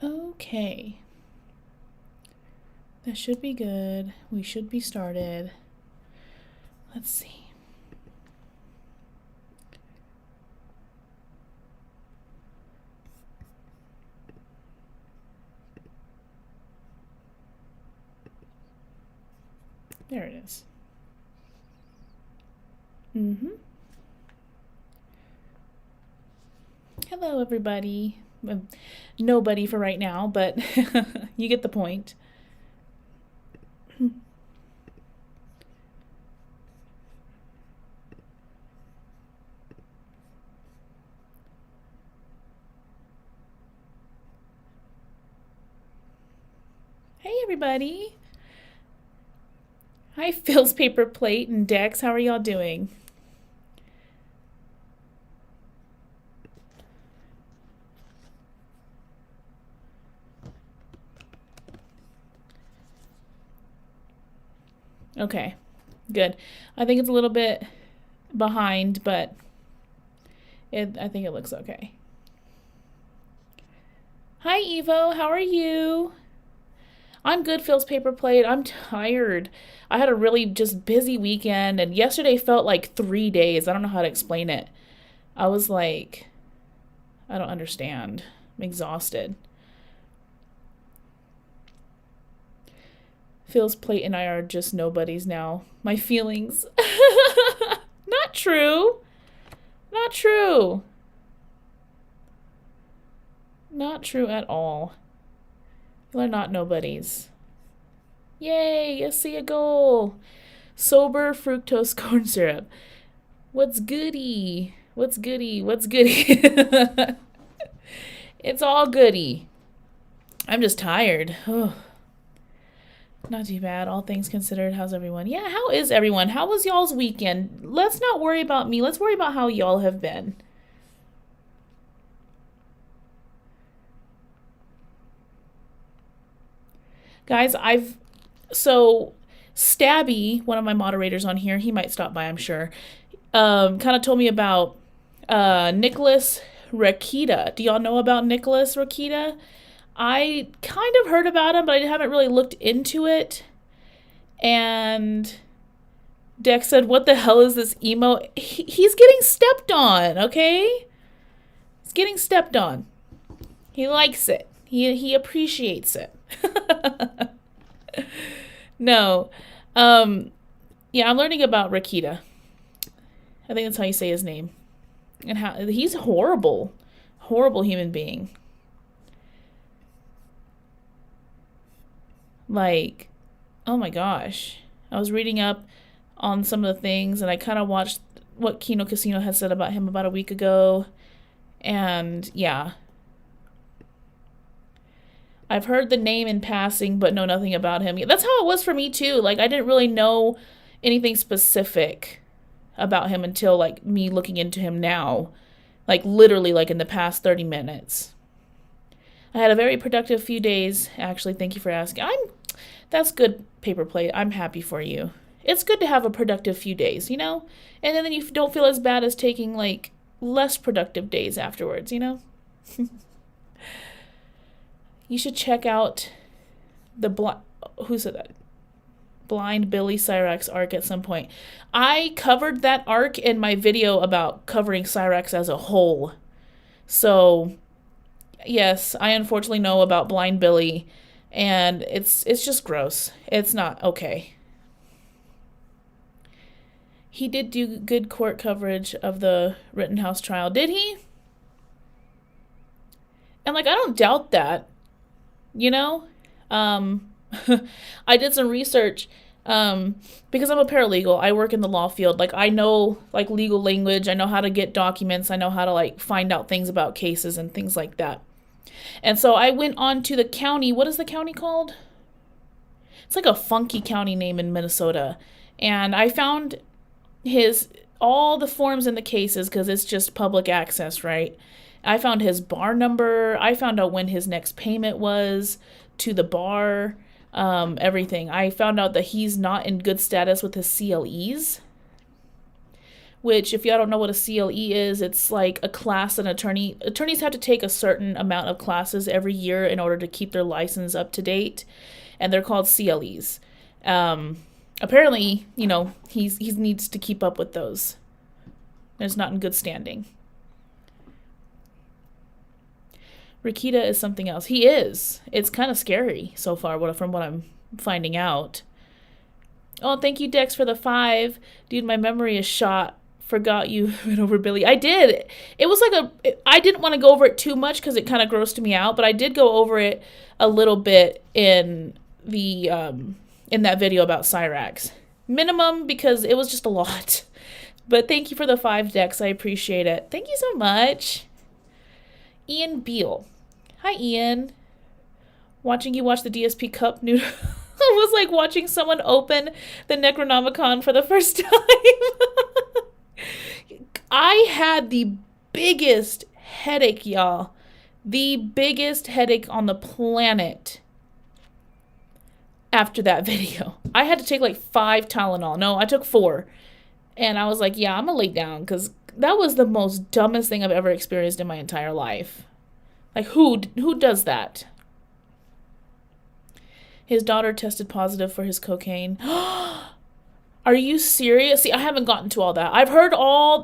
Okay. That should be good. We should be started. Let's see. There it is. Hello, everybody. Nobody for right now, but you get the point. Hey, everybody. Hi, Phil's Paper Plate and Dex. How are y'all doing? Okay, good. I think it's a little bit behind, but I think it looks okay. Hi, Evo. How are you? I'm good, Phil's Paper Plate. I'm tired. I had a really just busy weekend, and yesterday felt like 3 days. I don't know how to explain it. I was like, I don't understand. I'm exhausted. Phil's Plate and I are just nobodies now. My feelings. Not true. Not true. Not true at all. You are not nobodies. Yay, I see a goal. Sober fructose corn syrup. What's goody? What's goody? What's goody? It's all goody. I'm just tired. Oh, not too bad. All things considered, how's everyone? Yeah, how is everyone? How was y'all's weekend? Let's not worry about me. Let's worry about how y'all have been. Guys, so Stabby, one of my moderators on here, he might stop by, I'm sure. Kind of told me about Nicholas Rakita. Do y'all know about Nicholas Rakita? I kind of heard about him, but I haven't really looked into it. And Dex said, "What the hell is this emo?" He's getting stepped on, okay? He's getting stepped on. He likes it. He appreciates it. No. Yeah, I'm learning about Rakita. I think that's how you say his name. And how he's horrible. Horrible human being. Like, oh my gosh. I was reading up on some of the things and I kind of watched what Kino Casino had said about him about a week ago. And yeah, I've heard the name in passing, but know nothing about him. That's how it was for me too. Like I didn't really know anything specific about him until like me looking into him now. Like literally like in the past 30 minutes. I had a very productive few days, actually. Thank you for asking. That's good, Paper Plate. I'm happy for you. It's good to have a productive few days, you know? And then you don't feel as bad as taking like less productive days afterwards, you know? You should check out the who said that? Blind Billy Cyrax arc at some point. I covered that arc in my video about covering Cyrax as a whole. So, yes, I unfortunately know about Blind Billy, and it's just gross. It's not okay. He did do good court coverage of the Rittenhouse trial, did he? And like I don't doubt that, you know? Um I did some research because I'm a paralegal. I work in the law field. Like I know like legal language. I know how to get documents. I know how to like find out things about cases and things like that. And so I went on to the county. What is the county called? It's like a funky county name in Minnesota. And I found his all the forms in the cases because it's just public access, right? I found his bar number. I found out when his next payment was to the bar. Everything. I found out that he's not in good status with his CLEs, which if y'all don't know what a CLE is, it's like a class an attorneys have to take a certain amount of classes every year in order to keep their license up to date, and they're called CLEs. Apparently, he needs to keep up with those. It's not in good standing. Rakita is something else. He is. It's kind of scary so far, from what I'm finding out. Oh, thank you, Dex, for the 5. Dude, my memory is shot. Forgot you went over Billy. I did. It was like I didn't want to go over it too much because it kind of grossed me out, but I did go over it a little bit in that video about Cyrax. Minimum, because it was just a lot. But thank you for the 5, Dex. I appreciate it. Thank you so much. Ian Beale. Hi, Ian. Watching you watch the DSP Cup noodle was like watching someone open the Necronomicon for the first time. I had the biggest headache, y'all. The biggest headache on the planet after that video. I had to take like 5 Tylenol. No, I took 4. And I was like, yeah, I'm gonna lay down because that was the most dumbest thing I've ever experienced in my entire life. Like, who does that? His daughter tested positive for his cocaine. Are you serious? See, I haven't gotten to all that. I've heard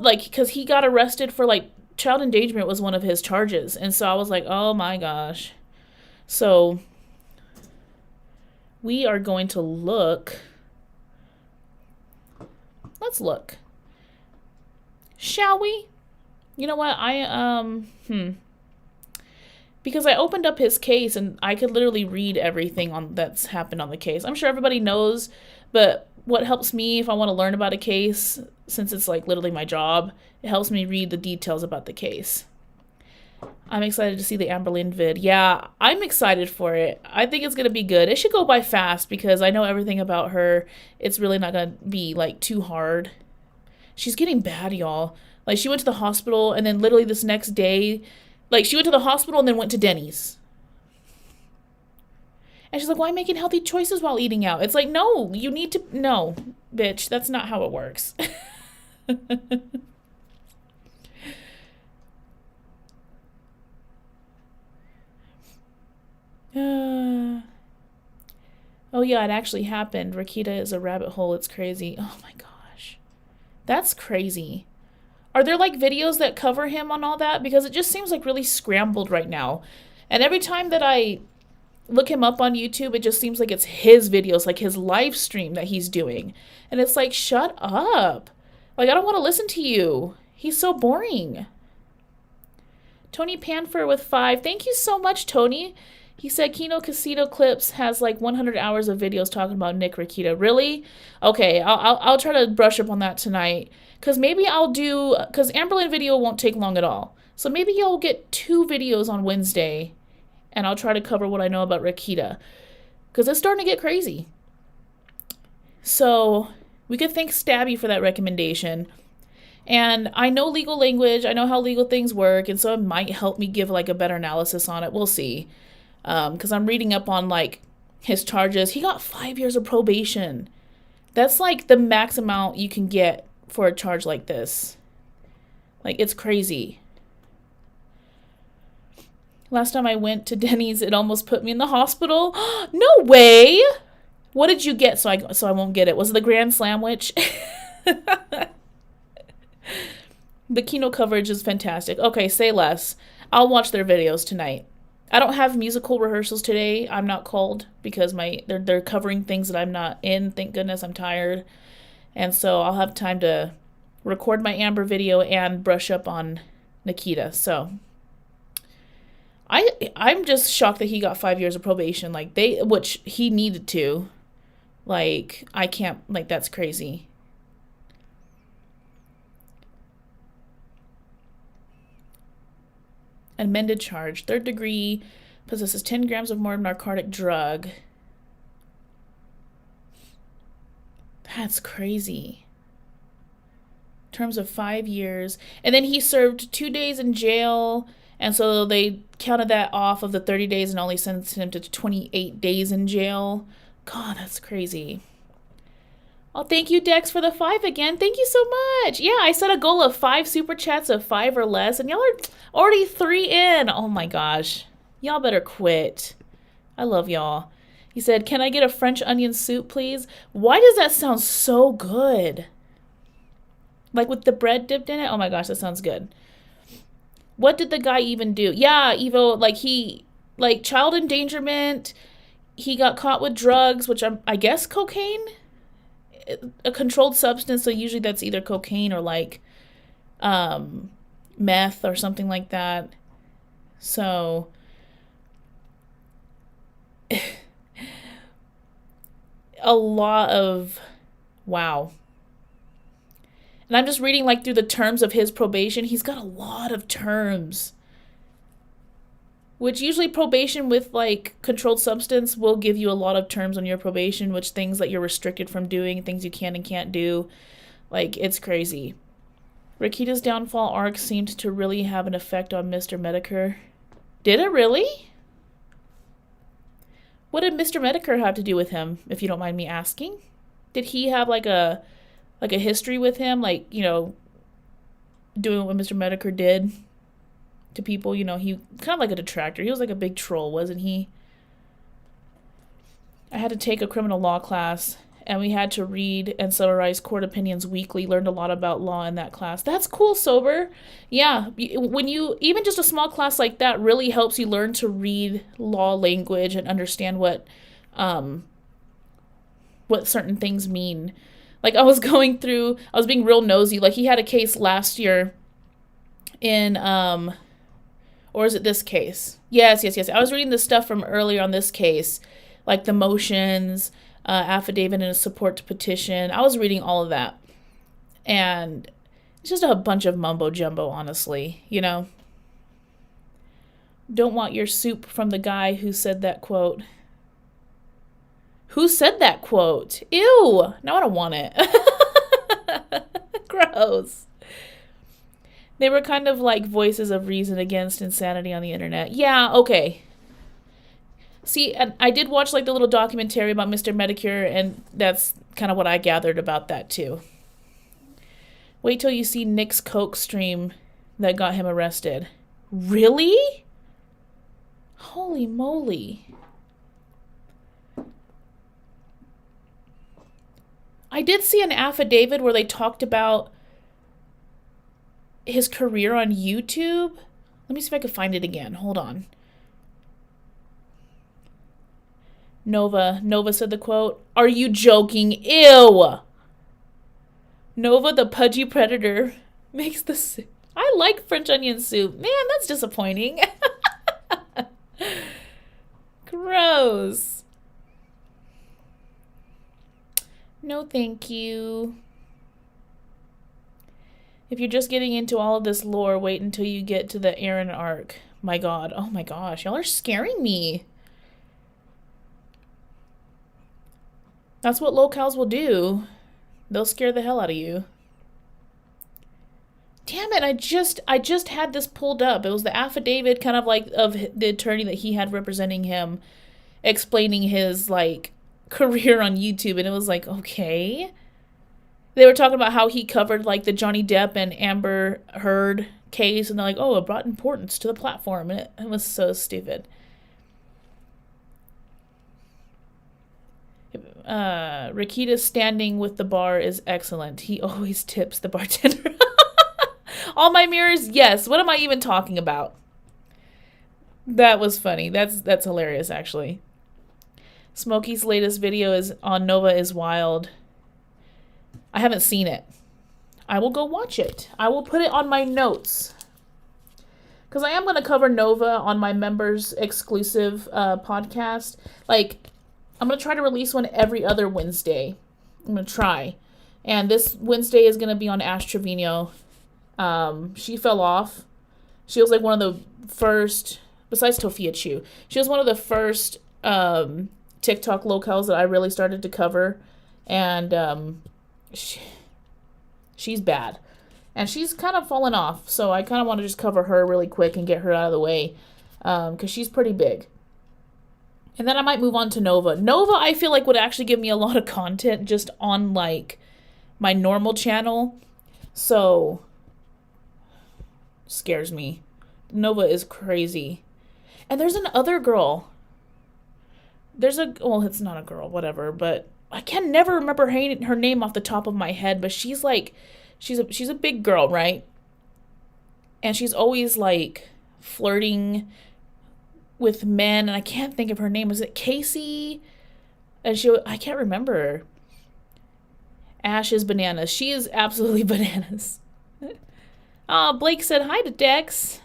because he got arrested for, child endangerment was one of his charges. And so I was like, oh my gosh. So, we are going to look. Let's look. Shall we? You know what? Because I opened up his case and I could literally read everything that's happened on the case. I'm sure everybody knows, but what helps me if I want to learn about a case, since it's literally my job, it helps me read the details about the case. I'm excited to see the Amberlynn vid. Yeah, I'm excited for it. I think it's going to be good. It should go by fast because I know everything about her. It's really not going to be too hard. She's getting bad, y'all. She went to the hospital and then literally this next day, she went to the hospital and then went to Denny's. And she's like, why making healthy choices while eating out? It's no, you need to, no, bitch, that's not how it works. Oh yeah, it actually happened. Rakita is a rabbit hole. It's crazy. Oh my gosh. That's crazy. Are there videos that cover him on all that? Because it just seems really scrambled right now. And every time that I look him up on YouTube, it just seems like it's his videos, his live stream that he's doing. And it's shut up. I don't want to listen to you. He's so boring. Tony Panfer with 5. Thank you so much, Tony. He said Kino Casino Clips has 100 hours of videos talking about Nick Rakita. Really? Okay, I'll try to brush up on that tonight. Because maybe because Amberlynn video won't take long at all. So maybe you'll get 2 videos on Wednesday. And I'll try to cover what I know about Rakita. Because it's starting to get crazy. So we could thank Stabby for that recommendation. And I know legal language. I know how legal things work. And so it might help me give a better analysis on it. We'll see. Because I'm reading up on his charges. He got 5 years of probation. That's the max amount you can get for a charge like this. It's crazy. Last time I went to Denny's, it almost put me in the hospital. No way! What did you get so I won't get it? Was it the Grand Slamwich? The Kino coverage is fantastic. Okay, say less. I'll watch their videos tonight. I don't have musical rehearsals today. I'm not called because they're covering things that I'm not in. Thank goodness, I'm tired. And so I'll have time to record my Amber video and brush up on Nikita. So I'm just shocked that he got 5 years of probation, which he needed to. I can't, that's crazy. Amended charge. 3rd degree, possesses 10 grams of more narcotic drug. That's crazy. Terms of 5 years. And then he served 2 days in jail. And so they counted that off of the 30 days and only sentenced him to 28 days in jail. God, that's crazy. Oh, thank you, Dex, for the 5 again. Thank you so much. Yeah, I set a goal of 5 super chats of 5 or less, and y'all are already 3 in. Oh my gosh. Y'all better quit. I love y'all. He said, "Can I get a French onion soup, please?" Why does that sound so good? Like with the bread dipped in it? Oh my gosh, that sounds good. What did the guy even do? Yeah, Evo, like child endangerment. He got caught with drugs, which I guess cocaine? A controlled substance, so usually that's either cocaine or like meth or something like that. So a lot of wow. And I'm just reading like through the terms of his probation. He's got a lot of terms. Which usually probation with like controlled substance will give you a lot of terms on your probation, which things that you're restricted from doing, things you can and can't do. Like, it's crazy. Rakita's downfall arc seemed to really have an effect on Mr. Medicare. Did it really? What did Mr. Medicare have to do with him, if you don't mind me asking? Did he have like a history with him, like, you know, doing what Mr. Medicare did to people? You know, he kind of like a detractor. He was like a big troll, wasn't he? I had to take a criminal law class, and we had to read and summarize court opinions weekly. Learned a lot about law in that class. That's cool, Sober. Yeah, when you, even just a small class like that really helps you learn to read law language and understand what certain things mean. Like, I was being real nosy. Like, he had a case last year in, or is it this case? Yes. I was reading the stuff from earlier on this case, like the motions, affidavit and a support to petition. I was reading all of that. And it's just a bunch of mumbo jumbo, honestly, you know? Don't want your soup from the guy who said that quote. Who said that quote? Ew! Now I don't want it. Gross. They were kind of like voices of reason against insanity on the internet. Yeah, okay. See, and I did watch like the little documentary about Mr. Medicare, and that's kind of what I gathered about that too. Wait till you see Nick's Coke stream that got him arrested. Really? Holy moly. I did see an affidavit where they talked about his career on YouTube. Let me see if I can find it again. Hold on. Nova said the quote. Are you joking? Ew. Nova, the pudgy predator, makes the soup. I like French onion soup. Man, that's disappointing. Gross. No, thank you. If you're just getting into all of this lore, wait until you get to the Aaron arc. My god. Oh my gosh. Y'all are scaring me. That's what locals will do. They'll scare the hell out of you. Damn it, I just had this pulled up. It was the affidavit kind of like of the attorney that he had representing him, explaining his like career on YouTube, and it was like, okay. They were talking about how he covered like the Johnny Depp and Amber Heard case, and they're like, oh, it brought importance to the platform, and it was so stupid. Rakita standing with the bar is excellent. He always tips the bartender. All my mirrors, yes. What am I even talking about? That was funny. That's hilarious, actually. Smokey's latest video is on Nova is Wild. I haven't seen it. I will go watch it. I will put it on my notes. Because I am going to cover Nova on my members exclusive podcast. Like, I'm going to try to release one every other Wednesday. I'm going to try. And this Wednesday is going to be on Ash Trevino. She fell off. She was like one of the first, besides Tofia Chu, she was one of the first TikTok locals that I really started to cover. And she's bad. And she's kind of fallen off. So I kind of want to just cover her really quick and get her out of the way. Because she's pretty big. And then I might move on to Nova. Nova, I feel like would actually give me a lot of content just on like my normal channel. So scares me. Nova is crazy. And there's another girl. Well, it's not a girl, whatever, but I can never remember her name off the top of my head, but she's like she's a big girl, right? And she's always like flirting with men, and I can't think of her name. Was it Casey? And I can't remember. Ash is bananas. She is absolutely bananas. Blake said hi to Dex.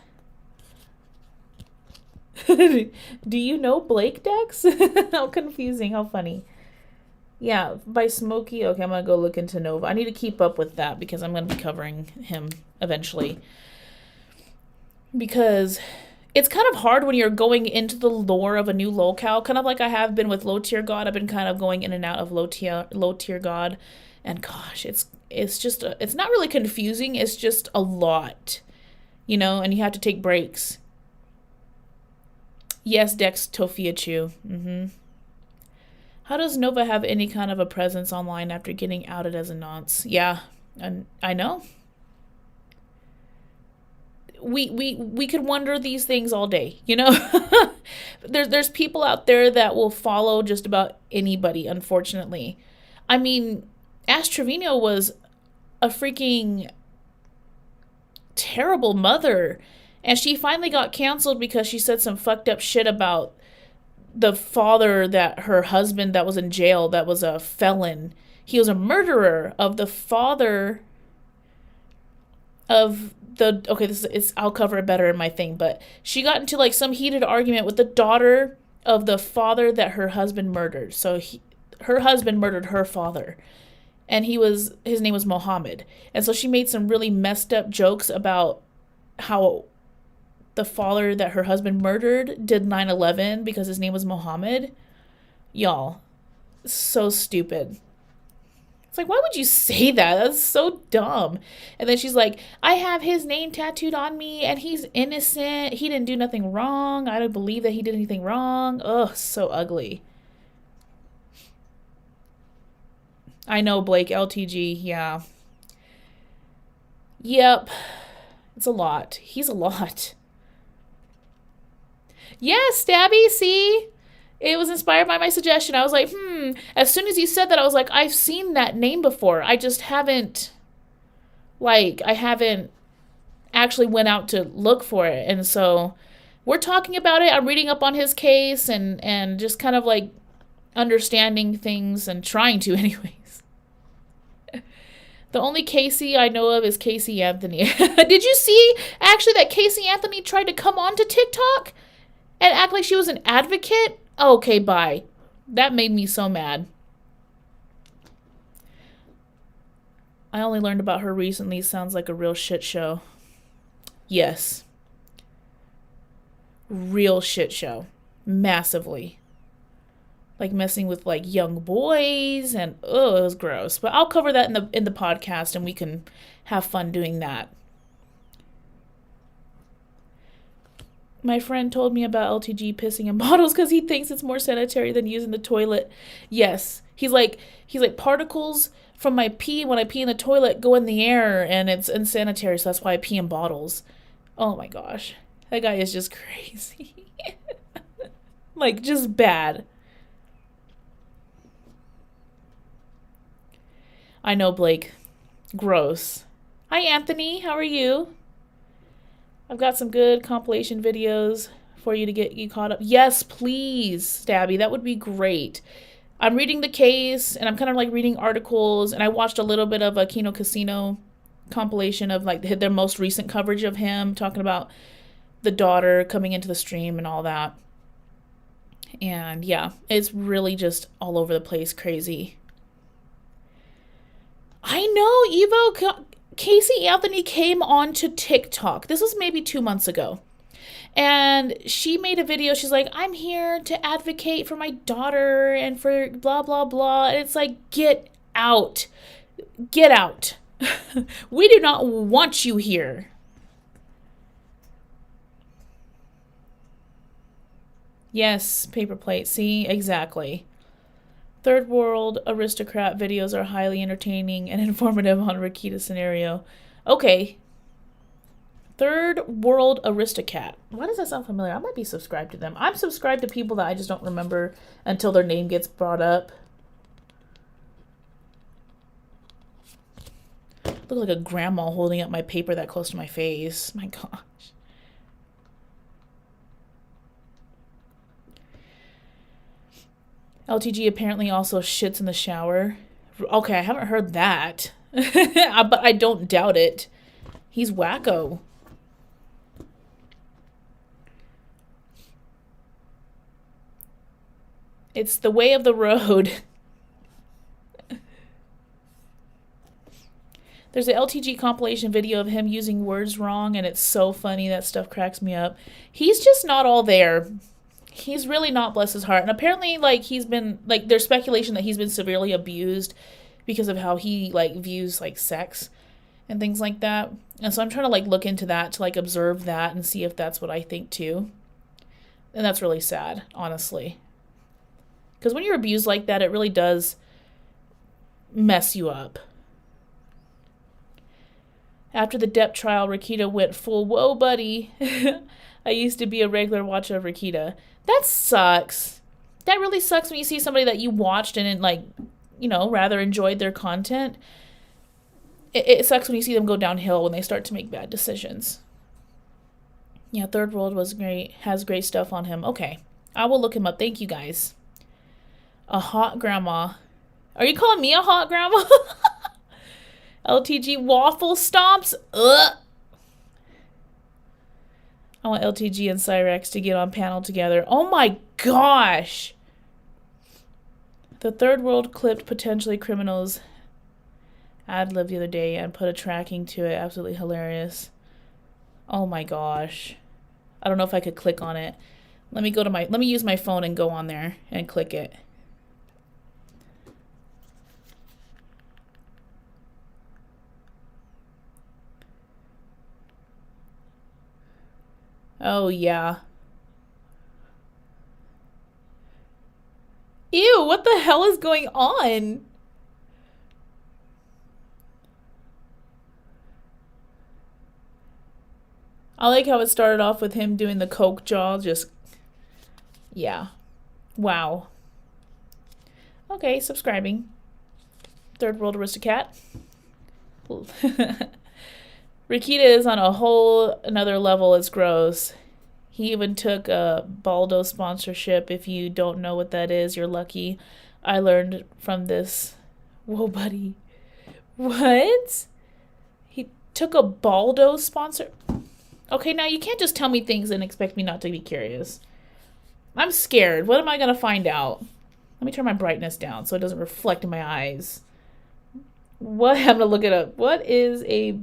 Do you know Blake, Dex? How confusing. How funny. Yeah, by Smokey. Okay, I'm going to go look into Nova. I need to keep up with that because I'm going to be covering him eventually. Because it's kind of hard when you're going into the lore of a new locale, kind of like I have been with Low Tier God. I've been kind of going in and out of Low Tier God. And gosh, it's just, it's not really confusing. It's just a lot, and you have to take breaks. Yes, Dex Tofiachu. How does Nova have any kind of a presence online after getting outed as a nonce? Yeah, and I know. We could wonder these things all day, There's people out there that will follow just about anybody, unfortunately. I mean, Ash Trevino was a freaking terrible mother, and she finally got canceled because she said some fucked up shit about the father that her husband that was in jail, that was a felon. He was a murderer of the father of I'll cover it better in my thing, but she got into like some heated argument with the daughter of the father that her husband murdered. So her husband murdered her father, and his name was Mohammed. And so she made some really messed up jokes about how the father that her husband murdered did 9/11 because his name was Mohammed. Y'all, so stupid. It's like, why would you say that? That's so dumb. And then she's like, I have his name tattooed on me and he's innocent. He didn't do nothing wrong. I don't believe that he did anything wrong. Ugh, so ugly. I know, Blake, LTG, yeah. Yep. It's a lot. He's a lot. Yes, Stabby, see? It was inspired by my suggestion. I was like, As soon as you said that, I was like, I've seen that name before. I just haven't, I haven't actually went out to look for it. And so we're talking about it. I'm reading up on his case and just kind of like understanding things and trying to anyways. The only Casey I know of is Casey Anthony. Did you see actually that Casey Anthony tried to come on to TikTok and act like she was an advocate? Okay, bye. That made me so mad. I only learned about her recently. Sounds like a real shit show. Yes. Real shit show. Massively. Like messing with like young boys and it was gross. But I'll cover that in the podcast and we can have fun doing that. My friend told me about LTG pissing in bottles because he thinks it's more sanitary than using the toilet. Yes. He's like particles from my pee when I pee in the toilet go in the air and it's unsanitary, so that's why I pee in bottles. Oh my gosh. That guy is just crazy. Like just bad. I know, Blake. Gross. Hi, Anthony. How are you? I've got some good compilation videos for you to get you caught up. Yes, please, Stabby. That would be great. I'm reading the case, and I'm kind of like reading articles, and I watched a little bit of a Kino Casino compilation of like their most recent coverage of him, talking about the daughter coming into the stream and all that. And yeah, it's really just all over the place, crazy. I know, Evo. Casey Anthony came on to TikTok. This was maybe 2 months ago. And she made a video. She's like, I'm here to advocate for my daughter and for blah, blah, blah. And it's like, get out. Get out. We do not want you here. Yes, paper plate. See? Exactly. Third world aristocrat videos are highly entertaining and informative on Rakita scenario. Okay. Third world aristocrat. Why does that sound familiar? I might be subscribed to them. I'm subscribed to people that I just don't remember until their name gets brought up. Look like a grandma holding up my paper that close to my face. My gosh. LTG apparently also shits in the shower. Okay, I haven't heard that. But I don't doubt it. He's wacko. It's the way of the road. There's an LTG compilation video of him using words wrong, and it's so funny. That stuff cracks me up. He's just not all there. He's really not, bless his heart. And apparently, like, he's been, like, there's speculation that he's been severely abused because of how he, like, views, like, sex and things like that. And so I'm trying to, like, look into that to, like, observe that and see if that's what I think, too. And that's really sad, honestly. Because when you're abused like that, it really does mess you up. After the Depp trial, Rakita went full, whoa, buddy. I used to be a regular watcher of Rakita. That sucks. That really sucks when you see somebody that you watched and, like, you know, rather enjoyed their content. It sucks when you see them go downhill when they start to make bad decisions. Yeah, Third World was great. Has great stuff on him. Okay. I will look him up. Thank you, guys. A hot grandma. Are you calling me a hot grandma? LTG waffle stomps? Ugh. I want LTG and Cyrex to get on panel together. Oh my gosh! The Third World clipped potentially criminals ad-lib the other day and put a tracking to it. Absolutely hilarious. Oh my gosh. I don't know if I could click on it. Let me use my phone and go on there and click it. Oh, yeah. Ew, what the hell is going on? I like how it started off with him doing the coke jaw, just... Yeah. Wow. Okay, subscribing. Third World Aristocrat. Rekieta is on a whole another level. It's gross. He even took a Baldo sponsorship. If you don't know what that is, you're lucky. I learned from this. Whoa, buddy. What? He took a Baldo sponsor? Okay, now you can't just tell me things and expect me not to be curious. I'm scared. What am I going to find out? Let me turn my brightness down so it doesn't reflect in my eyes. What? I'm going to look it up. What is a...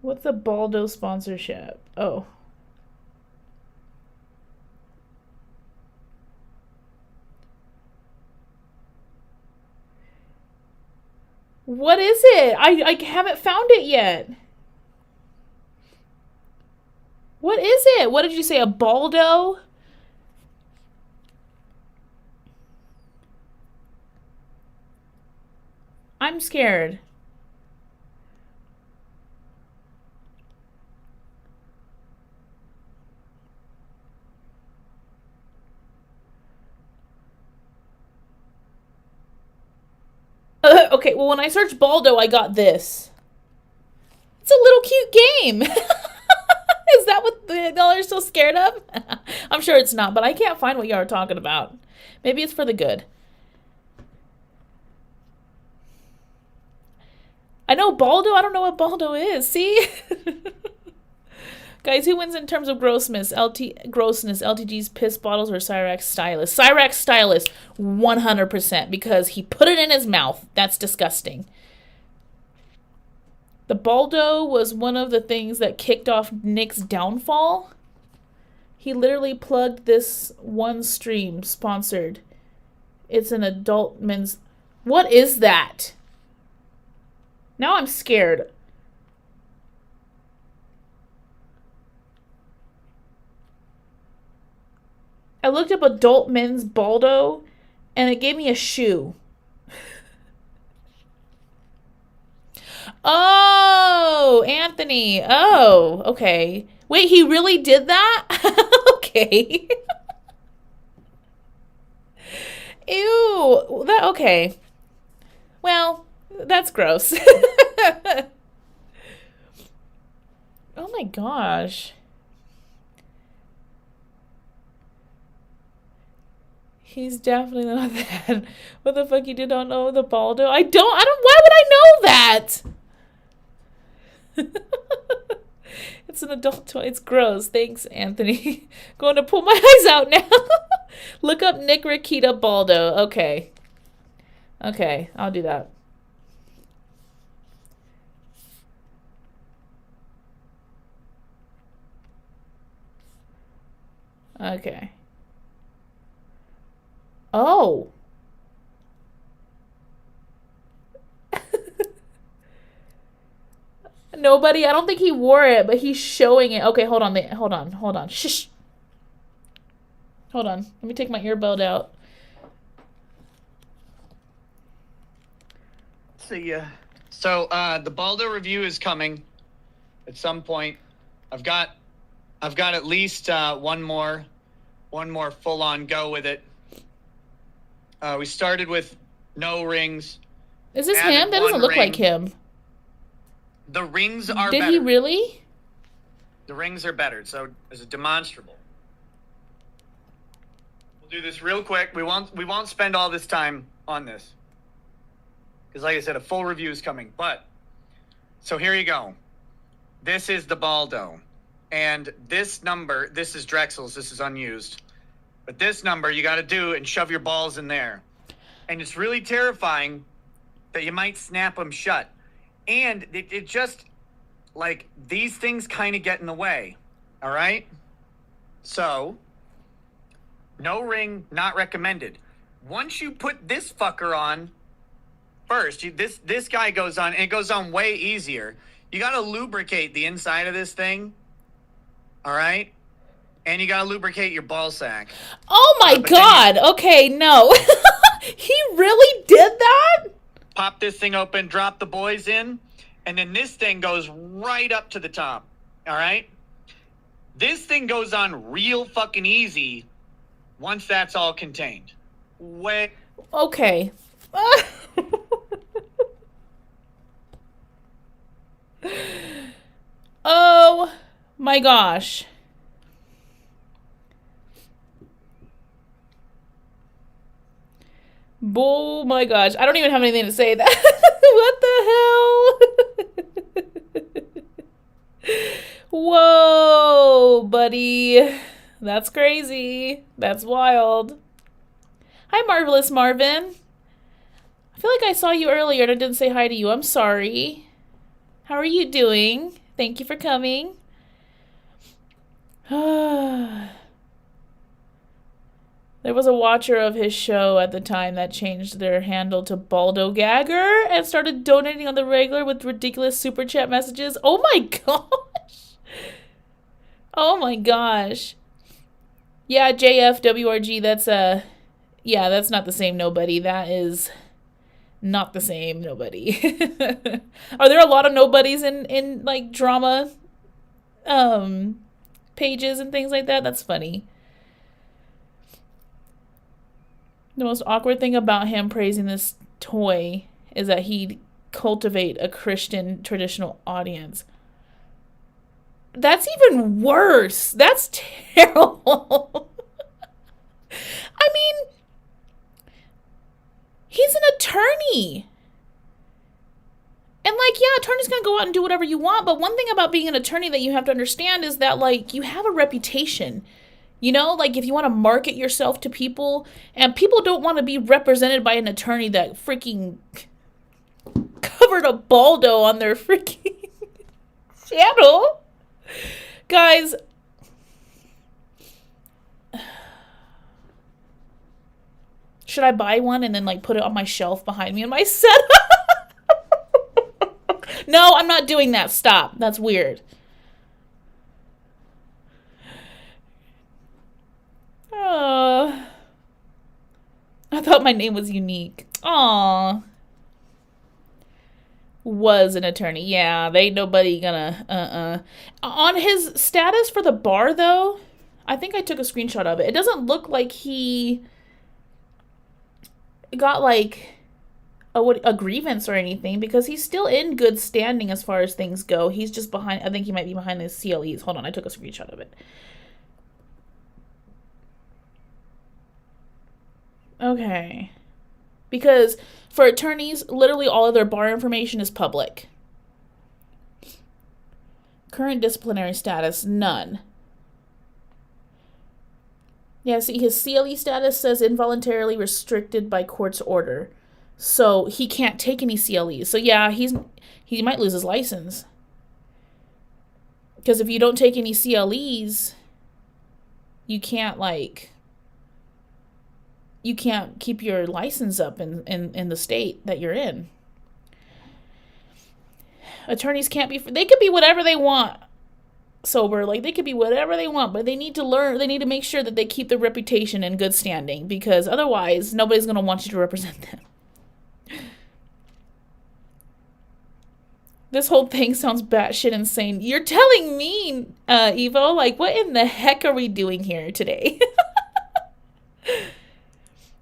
What's a Baldo sponsorship? Oh. What is it? I haven't found it yet. What is it? What did you say? A Baldo? I'm scared. Okay, well, when I searched Baldo, I got this. It's a little cute game. Is that what y'all are so scared of? I'm sure it's not, but I can't find what y'all are talking about. Maybe it's for the good. I know Baldo. I don't know what Baldo is. See? Guys, who wins in terms of grossness? LTG's piss bottles or Cyrax Stylus? Cyrax Stylus, 100%, because he put it in his mouth. That's disgusting. The Baldo was one of the things that kicked off Nick's downfall. He literally plugged this one stream sponsored. It's an adult men's. What is that? Now I'm scared. I looked up adult men's Baldo and it gave me a shoe. Oh, Anthony. Oh, okay. Wait, he really did that? Okay. Ew. That okay. Well, that's gross. Oh my gosh. He's definitely not that. What the fuck, you did not know the Baldo? I don't, why would I know that? It's an adult toy. It's gross. Thanks, Anthony. Going to pull my eyes out now. Look up Nick Rakita Baldo. Okay. Okay, I'll do that. Okay. Oh. Nobody. I don't think he wore it, but he's showing it. Okay, hold on. Hold on. Shh. Hold on. Let me take my earbud out. See ya. So, the Baldo review is coming at some point. I've got at least one more full-on go with it. We started with no rings. Is this him? That doesn't look like him. The rings are better. Did he really? The rings are better, so as a demonstrable. We'll do this real quick. We won't spend all this time on this. Because like I said, a full review is coming. But, so here you go. This is the Baldo. And this number, this is Drexel's, this is unused. But this number you got to do and shove your balls in there. And it's really terrifying that you might snap them shut. And it just, like, these things kind of get in the way. All right? So, no ring, not recommended. Once you put this fucker on, first, this guy goes on, and it goes on way easier. You got to lubricate the inside of this thing. All right? And you got to lubricate your ball sack. Oh my God. Okay, no. He really did that? Pop this thing open, drop the boys in, and then this thing goes right up to the top. All right? This thing goes on real fucking easy once that's all contained. Wait. Okay. Oh my gosh. Oh my gosh. I don't even have anything to say that. What the hell? Whoa, buddy. That's crazy. That's wild. Hi, Marvelous Marvin. I feel like I saw you earlier and I didn't say hi to you. I'm sorry. How are you doing? Thank you for coming. There was a watcher of his show at the time that changed their handle to Baldo Gagger and started donating on the regular with ridiculous super chat messages. Oh my gosh. Oh my gosh. Yeah, JFWRG, that's yeah, that's not the same nobody. That is not the same nobody. Are there a lot of nobodies in like drama pages and things like that? That's funny. The most awkward thing about him praising this toy is that he'd cultivate a Christian traditional audience. That's even worse. That's terrible. I mean, he's an attorney. And like, yeah, attorney's gonna go out and do whatever you want, but one thing about being an attorney that you have to understand is that, like, you have a reputation. You know, like, if you want to market yourself to people, and people don't want to be represented by an attorney that freaking covered a Baldo on their freaking channel. Guys, Should I buy one and then like put it on my shelf behind me in my set? No, I'm not doing that. Stop. That's weird. Oh, I thought my name was unique. Aw. Was an attorney. Yeah, they ain't nobody gonna On his status for the bar though, I think I took a screenshot of it. It doesn't look like he got like a grievance or anything because he's still in good standing as far as things go. He's just behind. I think he might be behind his CLEs. Hold on, I took a screenshot of it. Okay. Because for attorneys, literally all of their bar information is public. Current disciplinary status, none. Yeah, see, his CLE status says involuntarily restricted by court's order. So he can't take any CLEs. So yeah, he might lose his license. Because if you don't take any CLEs, you can't keep your license up in the state that you're in. Attorneys can't be, they could be whatever they want sober, like they could be whatever they want, but they need to make sure that they keep their reputation in good standing because otherwise nobody's going to want you to represent them. This whole thing sounds batshit insane. You're telling me, Evo, like what in the heck are we doing here today?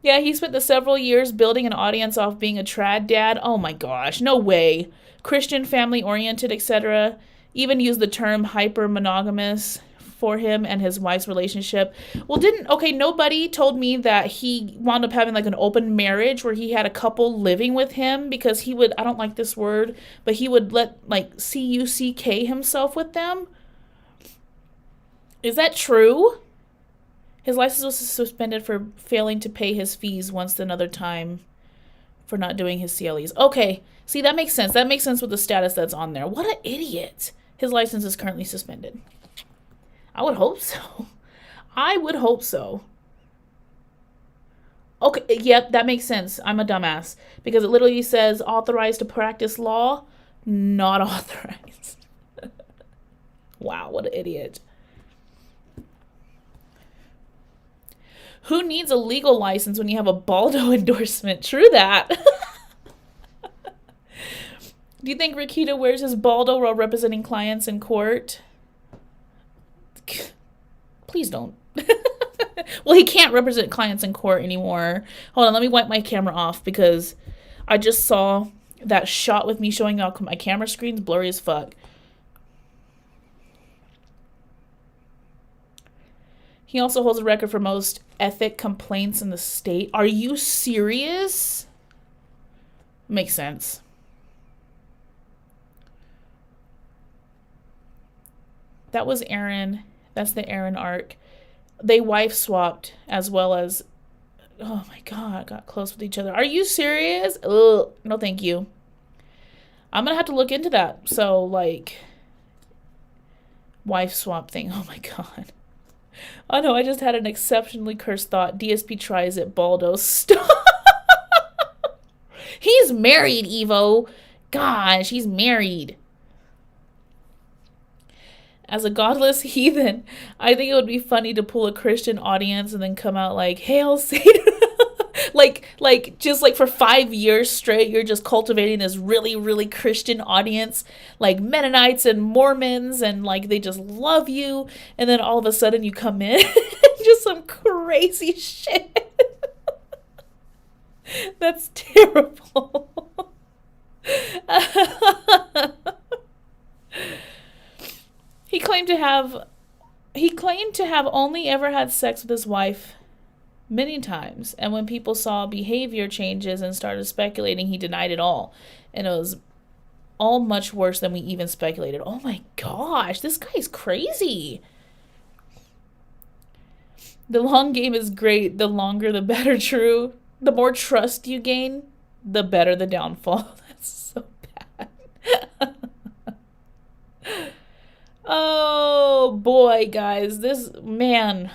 Yeah, he spent the several years building an audience off being a trad dad. Oh my gosh, no way. Christian, family-oriented, etc. Even used the term hyper-monogamous for him and his wife's relationship. Well, nobody told me that he wound up having like an open marriage where he had a couple living with him because he would, I don't like this word, but he would let like CUCK himself with them. Is that true? His license was suspended for failing to pay his fees once another time for not doing his CLEs. Okay, see, that makes sense. That makes sense with the status that's on there. What an idiot. His license is currently suspended. I would hope so. I would hope so. Okay, yep, that makes sense. I'm a dumbass. Because it literally says authorized to practice law, not authorized. Wow, what an idiot. Who needs a legal license when you have a Baldo endorsement? True that. Do you think Rakita wears his Baldo while representing clients in court? Please don't. Well, he can't represent clients in court anymore. Hold on, let me wipe my camera off because I just saw that shot with me showing off my camera screen's blurry as fuck. He also holds a record for most ethic complaints in the state. Are you serious? Makes sense. That was Aaron. That's the Aaron arc. They wife swapped as well as, oh my God, got close with each other. Are you serious? Ugh, no thank you. I'm going to have to look into that. So like, wife swap thing. Oh my God. Oh no, I just had an exceptionally cursed thought. DSP tries it, Baldo. Stop. He's married, Evo. Gosh, he's married. As a godless heathen, I think it would be funny to pull a Christian audience and then come out like, Hail Satan. just like for 5 years straight, you're just cultivating this really, really Christian audience, like Mennonites and Mormons, and like they just love you. And then all of a sudden you come in, just some crazy shit. That's terrible. He claimed to have only ever had sex with his wife many times, and when people saw behavior changes and started speculating, he denied it all. And it was all much worse than we even speculated. Oh my gosh, this guy's crazy. The long game is great. The longer, the better. True. The more trust you gain, the better the downfall. That's so bad. Oh boy, guys, this is gonna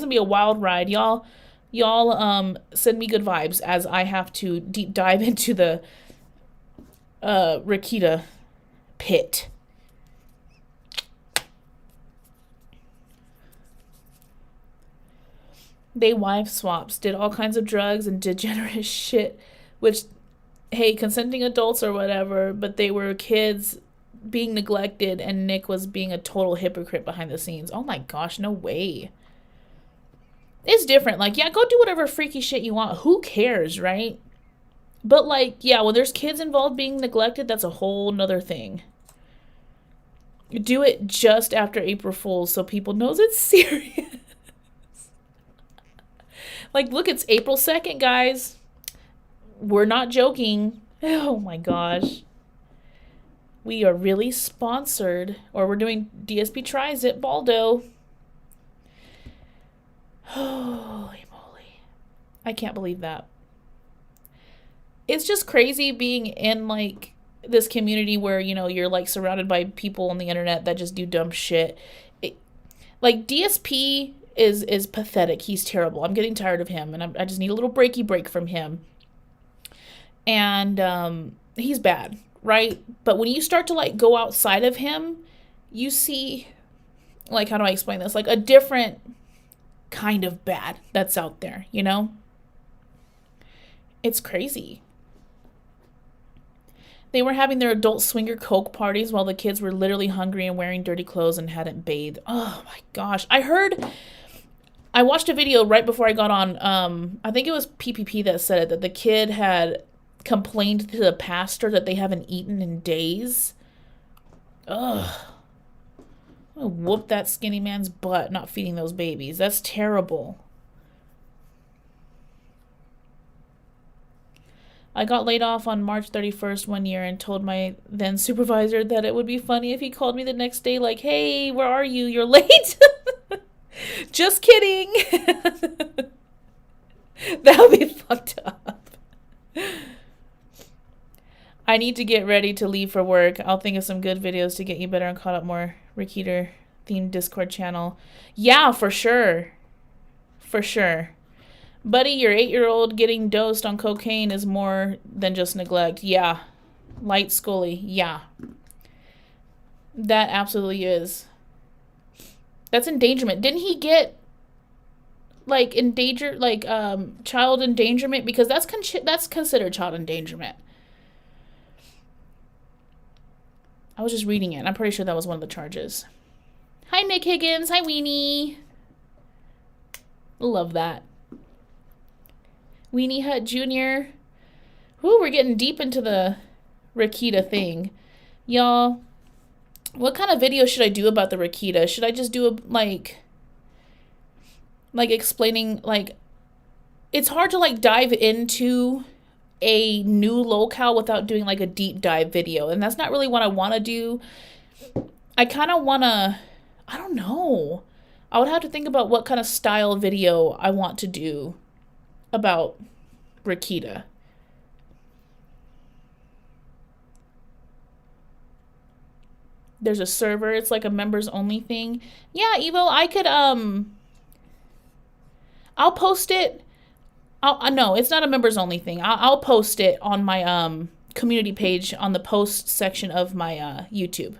be a wild ride. Y'all Y'all send me good vibes as I have to deep dive into the Rakita pit. They wife swaps, did all kinds of drugs and degenerate shit, which, hey, consenting adults or whatever, but they were kids being neglected, and Nick was being a total hypocrite behind the scenes. Oh my gosh, no way. It's different. Like, yeah, go do whatever freaky shit you want. Who cares, right? But, like, yeah, when there's kids involved being neglected, that's a whole nother thing. Do it just after April Fool's so people knows it's serious. Like, look, it's April 2nd, guys. We're not joking. Oh my gosh. We are really sponsored, or we're doing DSP Tries It, Baldo. Holy moly. I can't believe that. It's just crazy being in, like, this community where, you know, you're, like, surrounded by people on the internet that just do dumb shit. Like, DSP is pathetic. He's terrible. I'm getting tired of him, and I just need a little breaky break from him. And he's bad, right? But when you start to, like, go outside of him, you see, like, how do I explain this? Like, a different kind of bad that's out there, you know? It's crazy. They were having their adult swinger coke parties while the kids were literally hungry and wearing dirty clothes and hadn't bathed. Oh my gosh. I watched a video right before I got on. I think it was PPP that said it, that the kid had complained to the pastor that they haven't eaten in days. Ugh. I'm gonna whoop that skinny man's butt not feeding those babies. That's terrible. I got laid off on March 31st one year and told my then supervisor that it would be funny if he called me the next day like, hey, where are you? You're late? Just kidding. That would be fucked up. I need to get ready to leave for work. I'll think of some good videos to get you better and caught up more. Rekieta themed Discord channel. Yeah, for sure. For sure. Buddy, your 8-year-old getting dosed on cocaine is more than just neglect. Yeah. Light Scully. Yeah. That absolutely is. That's endangerment. Didn't he get, like, child endangerment? Because that's considered child endangerment. I was just reading it. I'm pretty sure that was one of the charges. Hi, Nick Higgins. Hi, Weenie. Love that. Weenie Hut Jr. Ooh, we're getting deep into the Rekieta thing. Y'all, what kind of video should I do about the Rekieta? Should I just do a, like explaining, like, it's hard to, like, dive into a new locale without doing, like, a deep dive video. And that's not really what I want to do. I kind of want to, I don't know. I would have to think about what kind of style video I want to do about Rekieta. There's a server. It's like a members only thing. Yeah, Evo, I could I'll post it. No, it's not a members only thing. I'll post it on my community page on the post section of my YouTube.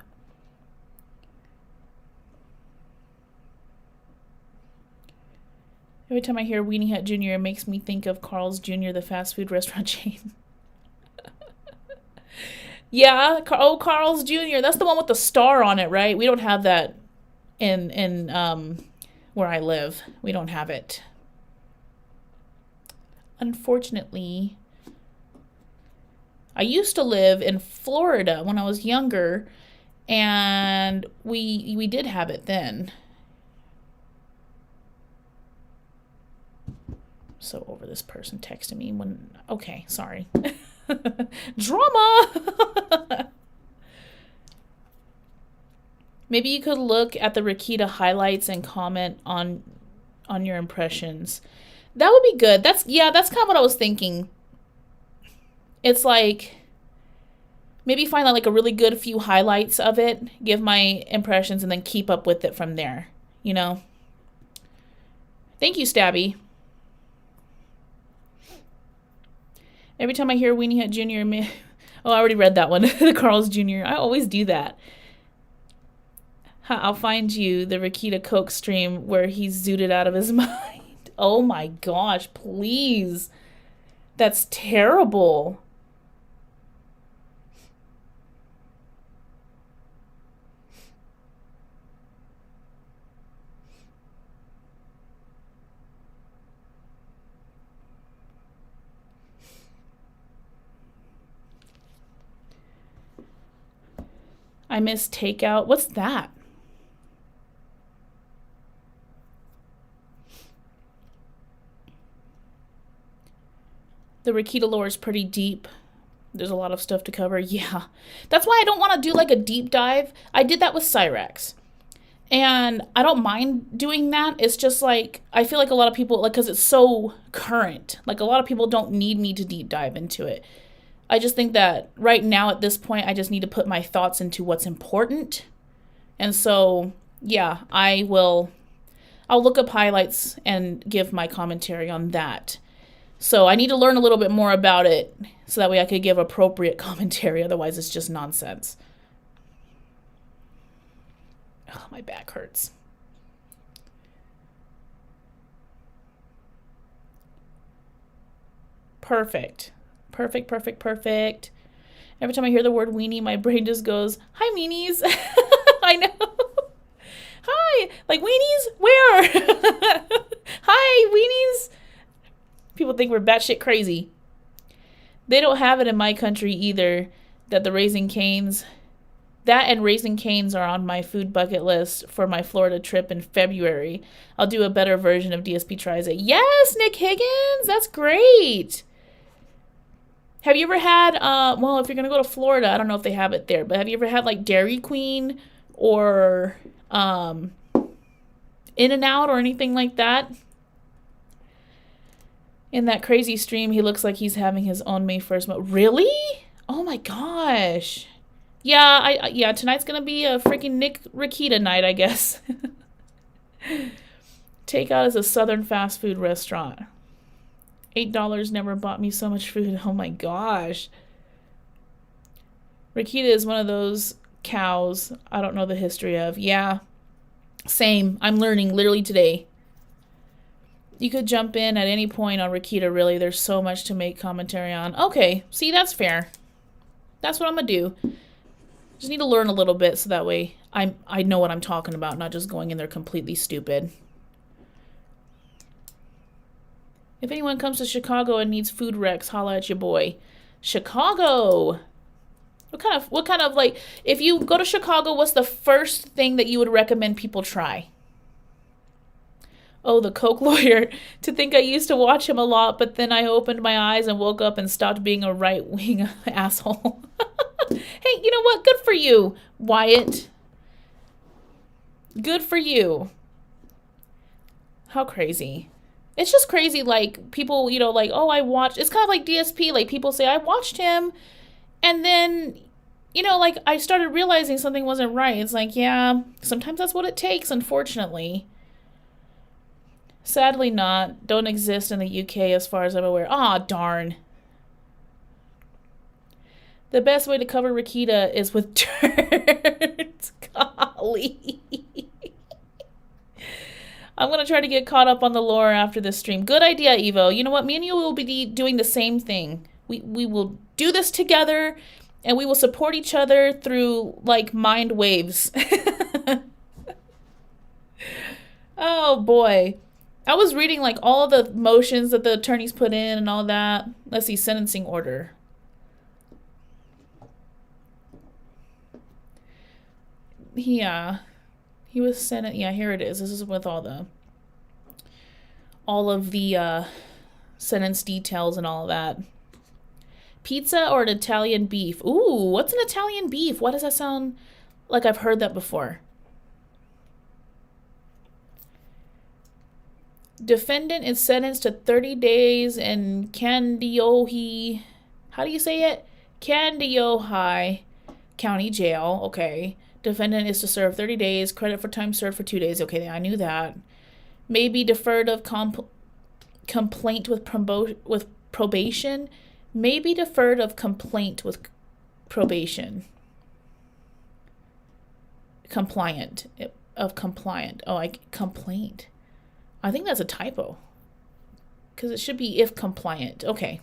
Every time I hear Weenie Hut Jr., it makes me think of Carl's Jr., the fast food restaurant chain. Yeah, Carl's Jr., that's the one with the star on it, right? We don't have that in where I live. We don't have it. Unfortunately, I used to live in Florida when I was younger, and we did have it then. So over this person texting me when, okay, sorry. Drama. Maybe you could look at the Rekieta highlights and comment on your impressions. That would be good. That's kind of what I was thinking. It's like, maybe find out like a really good few highlights of it, give my impressions, and then keep up with it from there, you know? Thank you, Stabby. Every time I hear Weenie Hut Jr. Oh, I already read that one. The Carl's Jr. I always do that. I'll find you the Rakita Coke stream where he's zooted out of his mind. Oh my gosh, please. That's terrible. I miss takeout. What's that? The Rakita lore is pretty deep. There's a lot of stuff to cover. Yeah. That's why I don't want to do like a deep dive. I did that with Cyrax. And I don't mind doing that. It's just like, I feel like a lot of people, like, because it's so current, like a lot of people don't need me to deep dive into it. I just think that right now at this point, I just need to put my thoughts into what's important. And so, yeah, I'll look up highlights and give my commentary on that. So I need to learn a little bit more about it so that way I could give appropriate commentary. Otherwise, it's just nonsense. Oh, my back hurts. Perfect. Perfect, perfect, perfect. Every time I hear the word weenie, my brain just goes, hi, meanies. I know. Hi. Like, weenies? Where? Hi, weenies. People think we're batshit crazy. They don't have it in my country either, that the Raising Cane's. That and Raising Cane's are on my food bucket list for my Florida trip in February. I'll do a better version of DSP Tries It. Yes, Nick Higgins. That's great. Have you ever had, well, if you're going to go to Florida, I don't know if they have it there, but have you ever had like Dairy Queen or In-N-Out or anything like that? In that crazy stream, he looks like he's having his own May 1st mo- Really? Oh my gosh. Yeah, yeah, tonight's going to be a freaking Nick Rakita night, I guess. Takeout is a southern fast food restaurant. $8 never bought me so much food. Oh my gosh. Rakita is one of those cows I don't know the history of. Yeah, same. I'm learning literally today. You could jump in at any point on Rakita, really. There's so much to make commentary on. Okay, see, that's fair. That's what I'm going to do. Just need to learn a little bit so that way I know what I'm talking about, not just going in there completely stupid. If anyone comes to Chicago and needs food wrecks, holla at your boy. Chicago! What kind of, like, if you go to Chicago, what's the first thing that you would recommend people try? Oh, the Coke lawyer. To think I used to watch him a lot, but then I opened my eyes and woke up and stopped being a right-wing asshole. Hey, you know what? Good for you, Wyatt. Good for you. How crazy. It's just crazy, like, people, you know, like, oh, I watched, it's kind of like DSP, like, people say, I watched him, and then, you know, like, I started realizing something wasn't right. It's like, yeah, sometimes that's what it takes, unfortunately. Sadly not. Don't exist in the UK as far as I'm aware. Aw, darn. The best way to cover Rakita is with turns. Golly. I'm going to try to get caught up on the lore after this stream. Good idea, Evo. You know what? Me and you will be doing the same thing. We will do this together, and we will support each other through, like, mind waves. Oh, boy. I was reading, like, all the motions that the attorneys put in and all that. Let's see, sentencing order. Yeah. He was sentenced. Yeah, here it is. This is with all of the sentence details and all of that. Pizza or an Italian beef? Ooh, what's an Italian beef? Why does that sound like I've heard that before? Defendant is sentenced to 30 days in Candiahoe. How do you say it? Candiahoe County Jail. Okay. Defendant is to serve 30 days. Credit for time served for 2 days. Okay, I knew that. May be deferred of complaint with probation. May be deferred of complaint with probation. Compliant. Of compliant. Oh, complaint. I think that's a typo. Because it should be if compliant. Okay.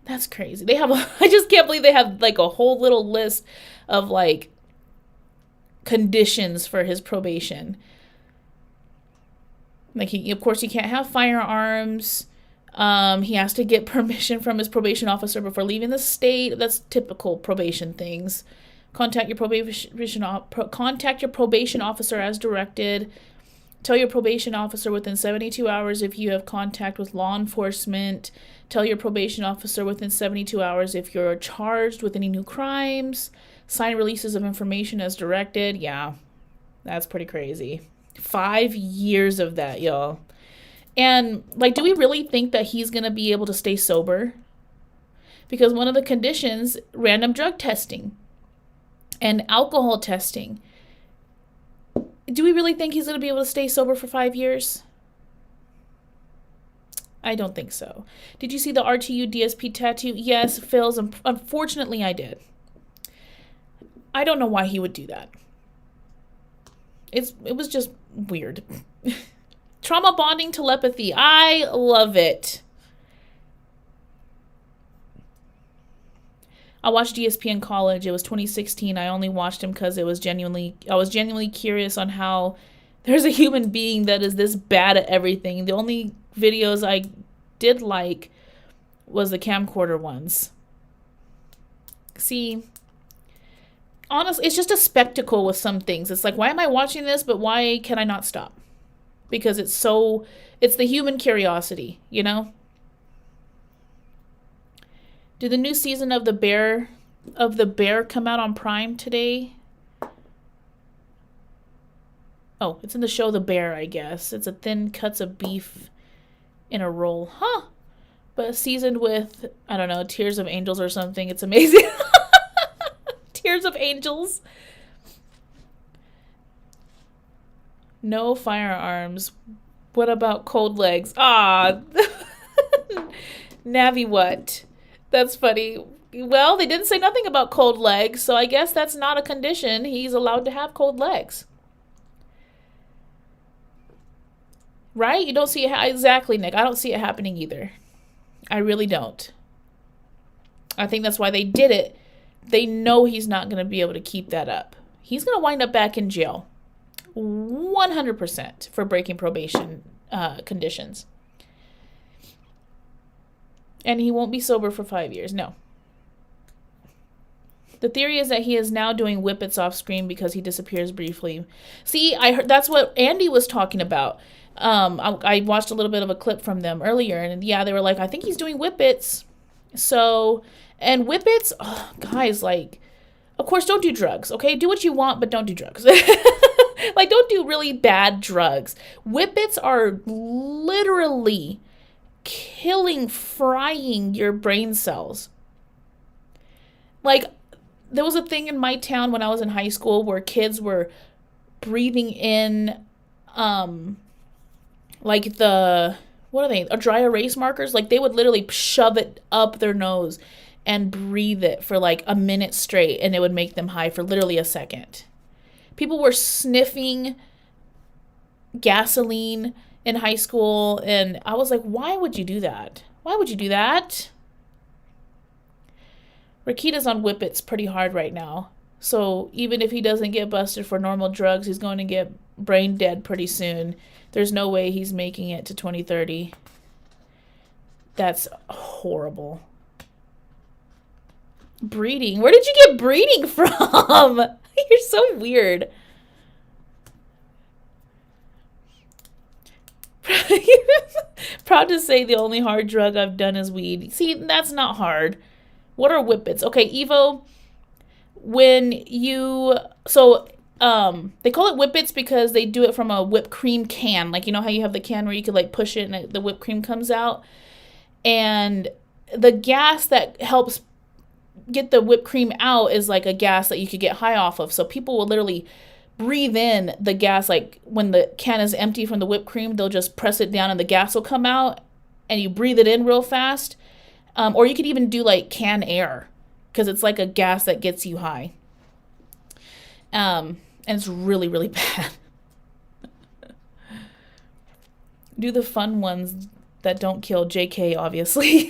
That's crazy. They have I just can't believe they have like a whole little list of like conditions for his probation. Like of course he can't have firearms. He has to get permission from his probation officer before leaving the state. That's typical probation things. Contact your probation officer as directed. Tell your probation officer within 72 hours if you have contact with law enforcement. Tell your probation officer within 72 hours if you're charged with any new crimes. Sign releases of information as directed. Yeah, that's pretty crazy. 5 years of that, y'all. And, like, do we really think that he's going to be able to stay sober? Because one of the conditions, random drug testing and alcohol testing. Do we really think he's going to be able to stay sober for 5 years? I don't think so. Did you see the RTU DSP tattoo? Yes, Phil's. Unfortunately, I did. I don't know why he would do that. It was just weird. Trauma bonding telepathy. I love it. I watched DSP in college. It was 2016. I only watched him because I was genuinely curious on how there's a human being that is this bad at everything. The only videos I did like was the camcorder ones. See, honestly, it's just a spectacle with some things. It's like, why am I watching this, but why can I not stop? Because it's the human curiosity, you know? Did the new season of The Bear come out on Prime today? Oh, it's in the show The Bear, I guess. It's a thin cuts of beef in a roll. Huh. But seasoned with, I don't know, Tears of Angels or something. It's amazing. Tears of Angels. No firearms. What about cold legs? Ah. Navi what? That's funny. Well, they didn't say nothing about cold legs, so I guess that's not a condition. He's allowed to have cold legs. Right? You don't see it. Exactly, Nick. I don't see it happening either. I really don't. I think that's why they did it. They know he's not going to be able to keep that up. He's going to wind up back in jail. 100% for breaking probation conditions. And he won't be sober for 5 years. No. The theory is that he is now doing whippets off screen because he disappears briefly. See, I heard that's what Andy was talking about. I watched a little bit of a clip from them earlier, and yeah, they were like, I think he's doing whippets. So, and whippets, oh, guys, like, of course, don't do drugs, okay? Do what you want, but don't do drugs. Like, don't do really bad drugs. Whippets are literally frying your brain cells. Like, there was a thing in my town when I was in high school where kids were breathing in, like what are they? Dry erase markers? Like, they would literally shove it up their nose and breathe it for like a minute straight, and it would make them high for literally a second. People were sniffing gasoline in high school, and I was like, why would you do that? Why would you do that? Rakita's on whippets pretty hard right now. So even if he doesn't get busted for normal drugs, he's going to get brain dead pretty soon. There's no way he's making it to 2030. That's horrible. Breeding? Where did you get breeding from? You're so weird. Proud to say the only hard drug I've done is weed. See, that's not hard. What are whippets? Okay, Evo, when you, so, they call it whippets because they do it from a whipped cream can. Like, you know how you have the can where you could, like, push it and the whipped cream comes out? And the gas that helps get the whipped cream out is, like, a gas that you could get high off of. So people will literally breathe in the gas. Like, when the can is empty from the whipped cream, they'll just press it down and the gas will come out. And you breathe it in real fast. Or you could even do like can air, because it's like a gas that gets you high. And it's really, really bad. Do the fun ones that don't kill. JK, obviously.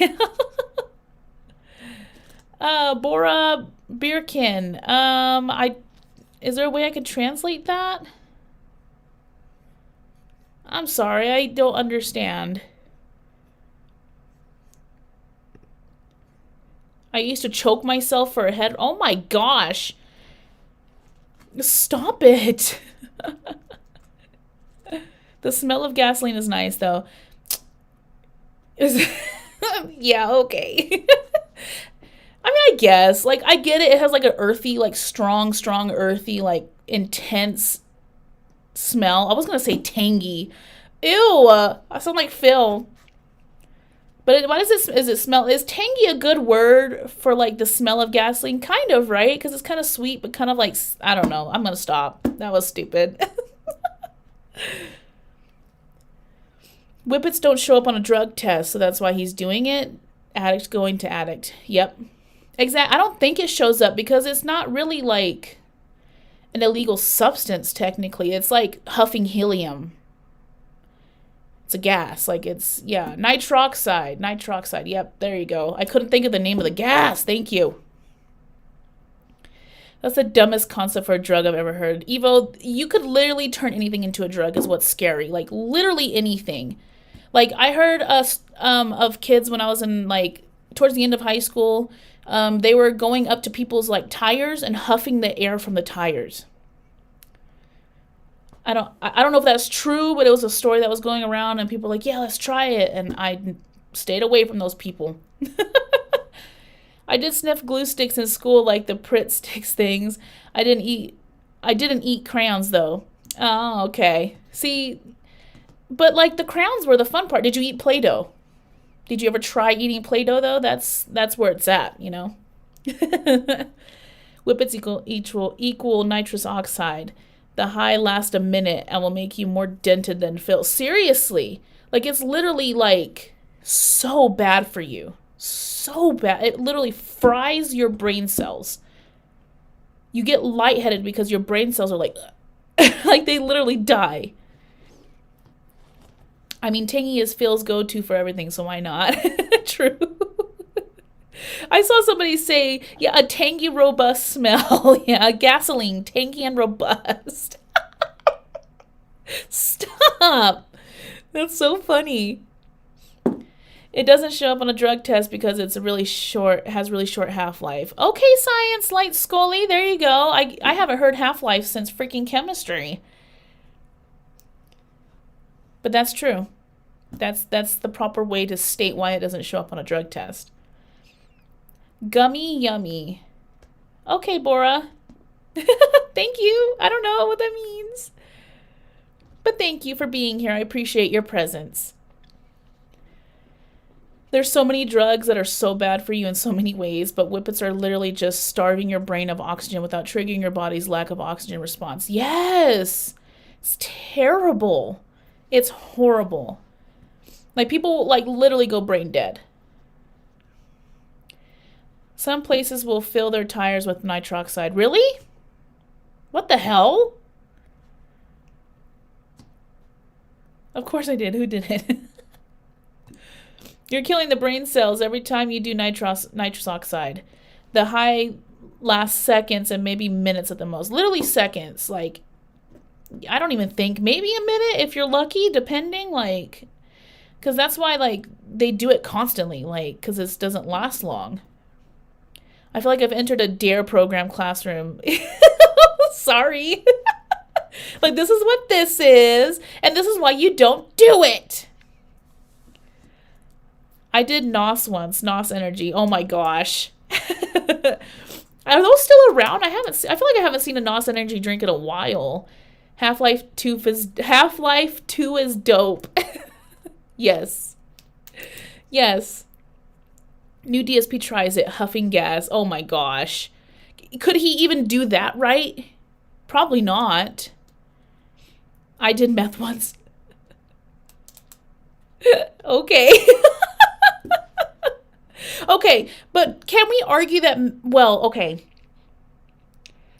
Bora Beerkin. Is there a way I could translate that? I'm sorry, I don't understand. I used to choke myself for a head. Oh my gosh. Stop it. The smell of gasoline is nice, though. Yeah, okay. I mean, I guess. Like, I get it. It has like an earthy, like strong, strong, earthy, like intense smell. I was gonna say tangy. Ew. I sound like Phil. But why does it smell? Is tangy a good word for like the smell of gasoline? Kind of, right? Because it's kind of sweet, but kind of like, I don't know. I'm gonna stop. That was stupid. Whippets don't show up on a drug test, so that's why he's doing it. Addict going to addict. Yep. Exactly. I don't think it shows up because it's not really like an illegal substance, technically. It's like huffing helium. It's a gas. Like it's, yeah, nitroxide. Nitroxide. Yep, there you go. I couldn't think of the name of the gas. Thank you. That's the dumbest concept for a drug I've ever heard. Evo, you could literally turn anything into a drug is what's scary. Like literally anything. Like I heard of kids when I was in like towards the end of high school. They were going up to people's like tires and huffing the air from the tires. I don't know if that's true, but it was a story that was going around and people were like, yeah, let's try it. And I stayed away from those people. I did sniff glue sticks in school, like the Pritt sticks things. I didn't eat crayons though. Oh, okay. See, but like the crayons were the fun part. Did you eat Play-Doh? Did you ever try eating Play-Doh though? That's where it's at, you know. Whippets equal nitrous oxide. The high lasts a minute and will make you more dented than Phil. Seriously. Like it's literally like so bad for you. So bad. It literally fries your brain cells. You get lightheaded because your brain cells are like like they literally die. I mean, tangy is Phil's go-to for everything, so why not? True. I saw somebody say, yeah, a tangy, robust smell. Yeah, gasoline, tangy and robust. Stop. That's so funny. It doesn't show up on a drug test because it's has really short half-life. Okay, science, light Scully, there you go. I haven't heard half-life since freaking chemistry. But that's true. That's the proper way to state why it doesn't show up on a drug test. Gummy yummy. Okay, Bora. Thank you. I don't know what that means. But thank you for being here. I appreciate your presence. There's so many drugs that are so bad for you in so many ways, but whippets are literally just starving your brain of oxygen without triggering your body's lack of oxygen response. Yes! It's terrible. It's horrible. Like, people, like, literally go brain dead. Some places will fill their tires with nitroxide. Really? What the hell? Of course I did. Who did it? You're killing the brain cells every time you do nitrous oxide. The high lasts seconds and maybe minutes at the most. Literally seconds. Like, I don't even think. Maybe a minute if you're lucky, depending. Like, because that's why, like, they do it constantly. Like, because it doesn't last long. I feel like I've entered a DARE program classroom. Sorry. Like, this is what this is, and this is why you don't do it. I did NOS once, NOS Energy. Oh my gosh. Are those still around? I feel like I haven't seen a NOS Energy drink in a while. Half-Life 2 is dope. Yes. Yes. New DSP tries it, huffing gas. Oh my gosh. Could he even do that right? Probably not. I did meth once. Okay. Okay, but can we argue that, well, okay.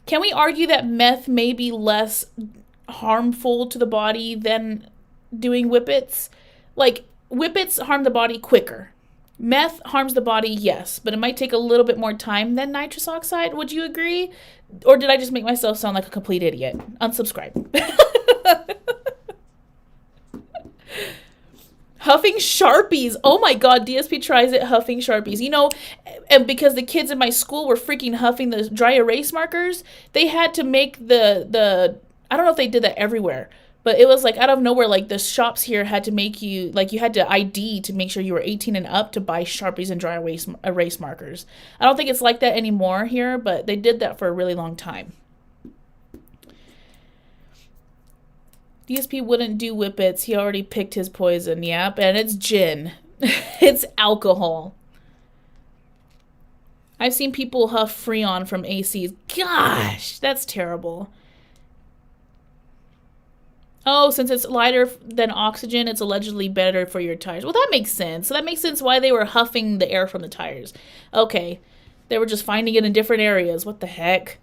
Can we argue that meth may be less harmful to the body than doing whippets? Like, whippets harm the body quicker. Meth harms the body, yes, but it might take a little bit more time than nitrous oxide. Would you agree? Or did I just make myself sound like a complete idiot? Unsubscribe. Huffing Sharpies. Oh my god, DSP tries it huffing Sharpies. You know, and because the kids in my school were freaking huffing the dry erase markers, they had to make the I don't know if they did that everywhere, but it was like out of nowhere, like the shops here had to make you, like you had to ID to make sure you were 18 and up to buy Sharpies and dry erase markers. I don't think it's like that anymore here, but they did that for a really long time. DSP wouldn't do whippets. He already picked his poison. Yep, and it's gin. It's alcohol. I've seen people huff Freon from ACs. Gosh, that's terrible. Oh, since it's lighter than oxygen, it's allegedly better for your tires. Well, that makes sense. So that makes sense why they were huffing the air from the tires. Okay. They were just finding it in different areas. What the heck?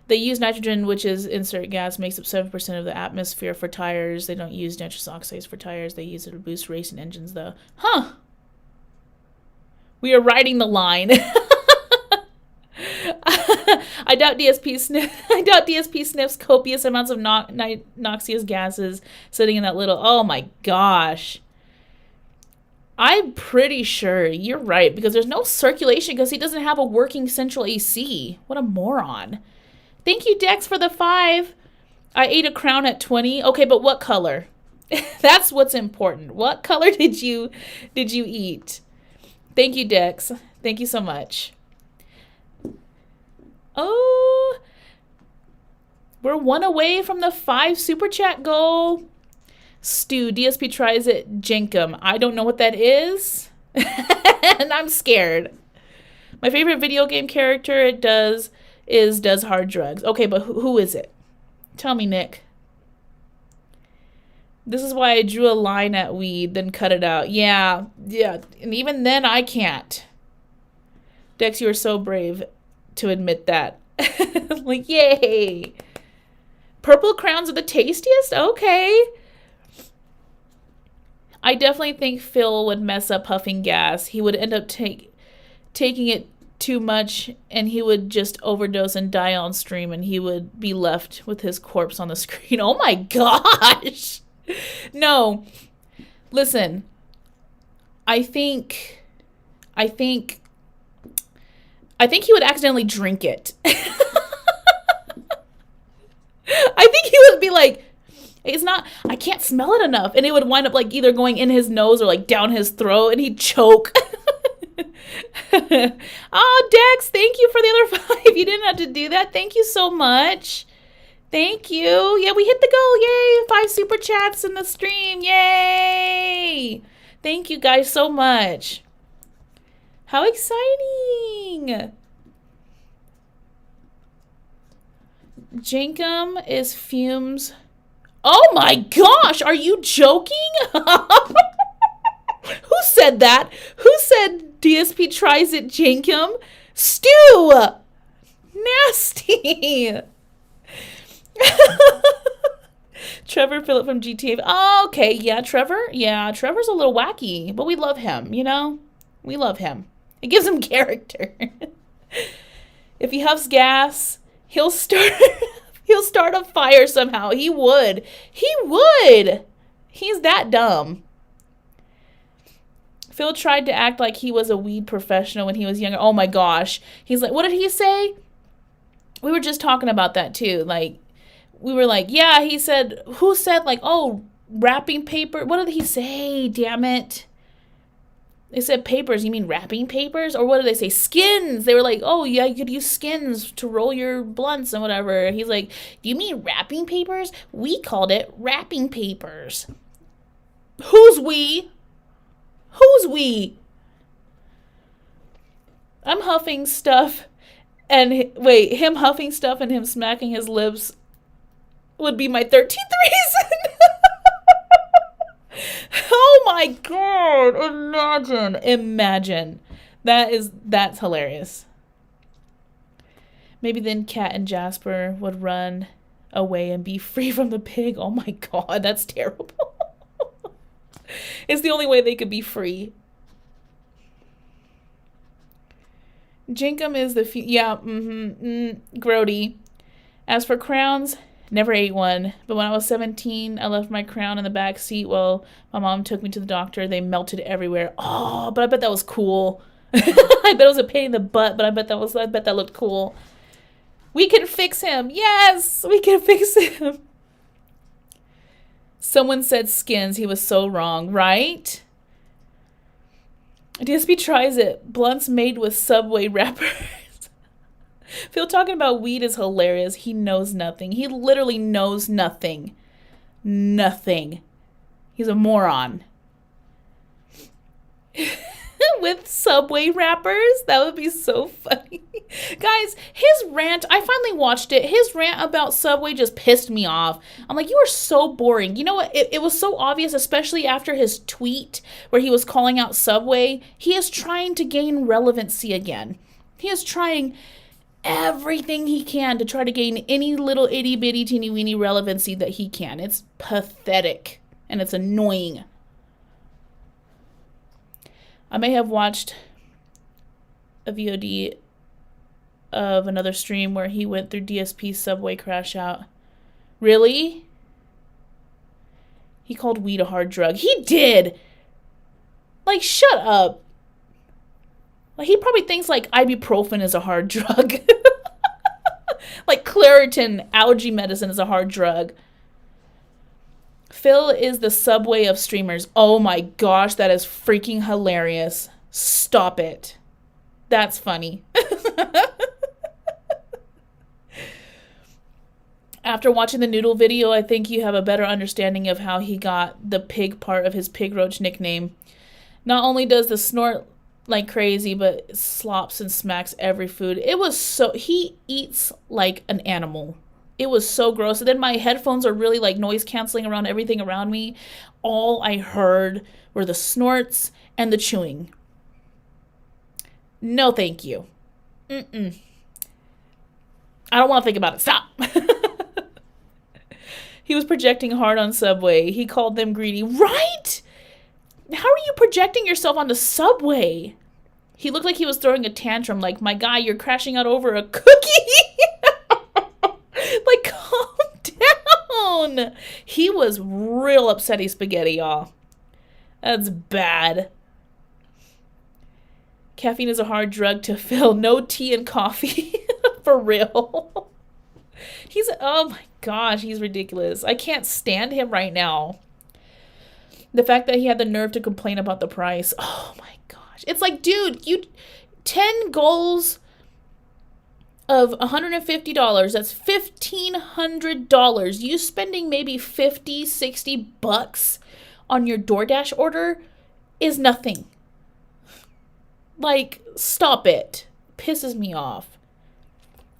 They use nitrogen, which is insert gas, makes up 7% of the atmosphere for tires. They don't use nitrous oxides for tires. They use it to boost racing engines, though. Huh. We are riding the line. I doubt DSP sniffs copious amounts of noxious gases sitting in that little... Oh, my gosh. I'm pretty sure you're right, because there's no circulation because he doesn't have a working central AC. What a moron. Thank you, Dex, for the 5. I ate a crown at 20. Okay, but what color? That's what's important. What color did you eat? Thank you, Dex. Thank you so much. Oh, we're 1 away from the 5 super chat goal. Stu, DSP tries it Jenkum. I don't know what that is. And I'm scared. My favorite video game character does hard drugs. Okay, but who is it? Tell me, Nick. This is why I drew a line at weed, then cut it out. Yeah. And even then, I can't. Dex, you are so brave to admit that. Like, yay. Purple crowns are the tastiest? Okay. I definitely think Phil would mess up huffing gas. He would end up taking it too much, and he would just overdose and die on stream, and he would be left with his corpse on the screen. Oh my gosh. No. Listen. I think he would accidentally drink it. I think he would be like, it's not, I can't smell it enough. And it would wind up like either going in his nose or like down his throat, and he'd choke. Oh, Dex, thank you for the other 5. You didn't have to do that. Thank you so much. Thank you. Yeah, we hit the goal. Yay. 5 super chats in the stream. Yay. Thank you guys so much. How exciting. Jenkum is fumes. Oh my gosh, are you joking? Who said that? Who said DSP tries it Jenkum? Stu! Nasty! Trevor Phillip from GTA. Oh, okay, yeah, Trevor. Yeah, Trevor's a little wacky, but we love him, you know? We love him. It gives him character. If he huffs gas, he'll start a fire somehow. He would. He's that dumb. Phil tried to act like he was a weed professional when he was younger. Oh my gosh. He's like, what did he say? We were just talking about that too. Like, we were like, yeah, he said, who said like, oh, wrapping paper? What did he say? Damn it. They said papers. You mean wrapping papers? Or what did they say? Skins. They were like, oh, yeah, you could use skins to roll your blunts and whatever. He's like, do you mean wrapping papers? We called it wrapping papers. Who's we? Who's we? I'm huffing stuff. And wait, him huffing stuff and him smacking his lips would be my 13th reason. Oh my god! Imagine. That's hilarious. Maybe then Cat and Jasper would run away and be free from the pig. Oh my god, that's terrible. It's the only way they could be free. Jinkum is the grody. As for crowns, never ate one. But when I was 17, I left my crown in the back seat while my mom took me to the doctor. They melted everywhere. Oh, but I bet that was cool. I bet it was a pain in the butt, but I bet that looked cool. We can fix him. Yes, we can fix him. Someone said skins. He was so wrong, right? DSP tries it. Blunts made with Subway wrappers. Phil talking about weed is hilarious. He knows nothing. He literally knows nothing. Nothing. He's a moron. With Subway wrappers? That would be so funny. Guys, his rant, I finally watched it. His rant about Subway just pissed me off. I'm like, you are so boring. You know what? It was so obvious, especially after his tweet where he was calling out Subway. He is trying to gain relevancy again. He is trying everything he can to try to gain any little itty bitty teeny weeny relevancy that he can. It's pathetic and it's annoying. I may have watched a VOD of another stream where he went through DSP's Subway crash out. Really? He called weed a hard drug. He did! Like, shut up. Like, he probably thinks, like, ibuprofen is a hard drug. Like, Claritin allergy medicine is a hard drug. Phil is the Subway of streamers. Oh my gosh, that is freaking hilarious. Stop it. That's funny. After watching the noodle video, I think you have a better understanding of how he got the pig part of his pig roach nickname. Not only does the snort like crazy, but slops and smacks every food. He eats like an animal. It was so gross. And then my headphones are really like noise canceling around everything around me. All I heard were the snorts and the chewing. No, thank you. I don't want to think about it. Stop. He was projecting hard on Subway. He called them greedy. Right? How are you projecting yourself on the Subway? He looked like he was throwing a tantrum. Like, my guy, you're crashing out over a cookie. Like, calm down. He was real upsetty spaghetti, y'all. That's bad. Caffeine is a hard drug to fill. No tea and coffee. For real. Oh my gosh, he's ridiculous. I can't stand him right now. The fact that he had the nerve to complain about the price. Oh my gosh. It's like, dude, 10 goals of $150. That's $1,500. You spending maybe 50, 60 bucks on your DoorDash order is nothing. Like, stop it. Pisses me off.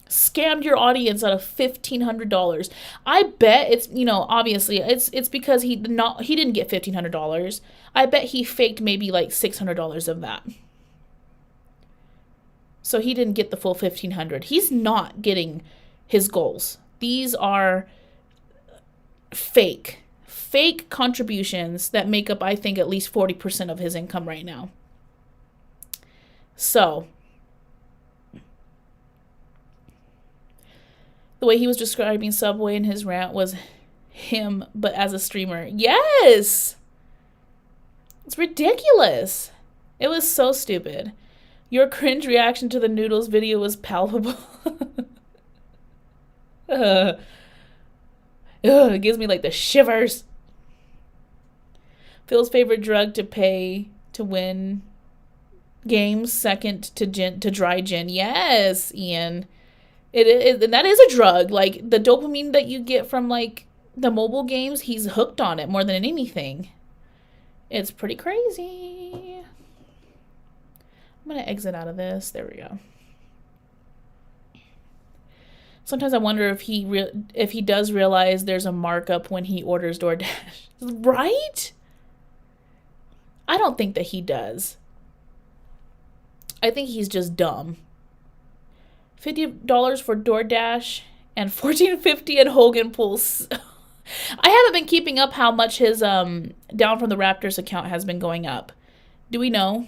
Scammed your audience out of $1,500. I bet it's, obviously it's because he didn't get $1,500. I bet he faked maybe like $600 of that. So he didn't get the full $1,500. He's not getting his goals. These are fake contributions that make up, I think, at least 40% of his income right now. So the way he was describing Subway in his rant was him, but as a streamer. Yes! It's ridiculous. It was so stupid. Your cringe reaction to the noodles video was palpable. It gives me like the shivers. Phil's favorite drug to pay to win games, second to dry gin. Yes, Ian. It is, and that is a drug. Like, the dopamine that you get from, like, the mobile games, he's hooked on it more than anything. It's pretty crazy. I'm going to exit out of this. There we go. Sometimes I wonder if he does realize there's a markup when he orders DoorDash. Right? I don't think that he does. I think he's just dumb. $50 for DoorDash and $14.50 at Hogan Pools. I haven't been keeping up how much his Down from the Raptors account has been going up. Do we know?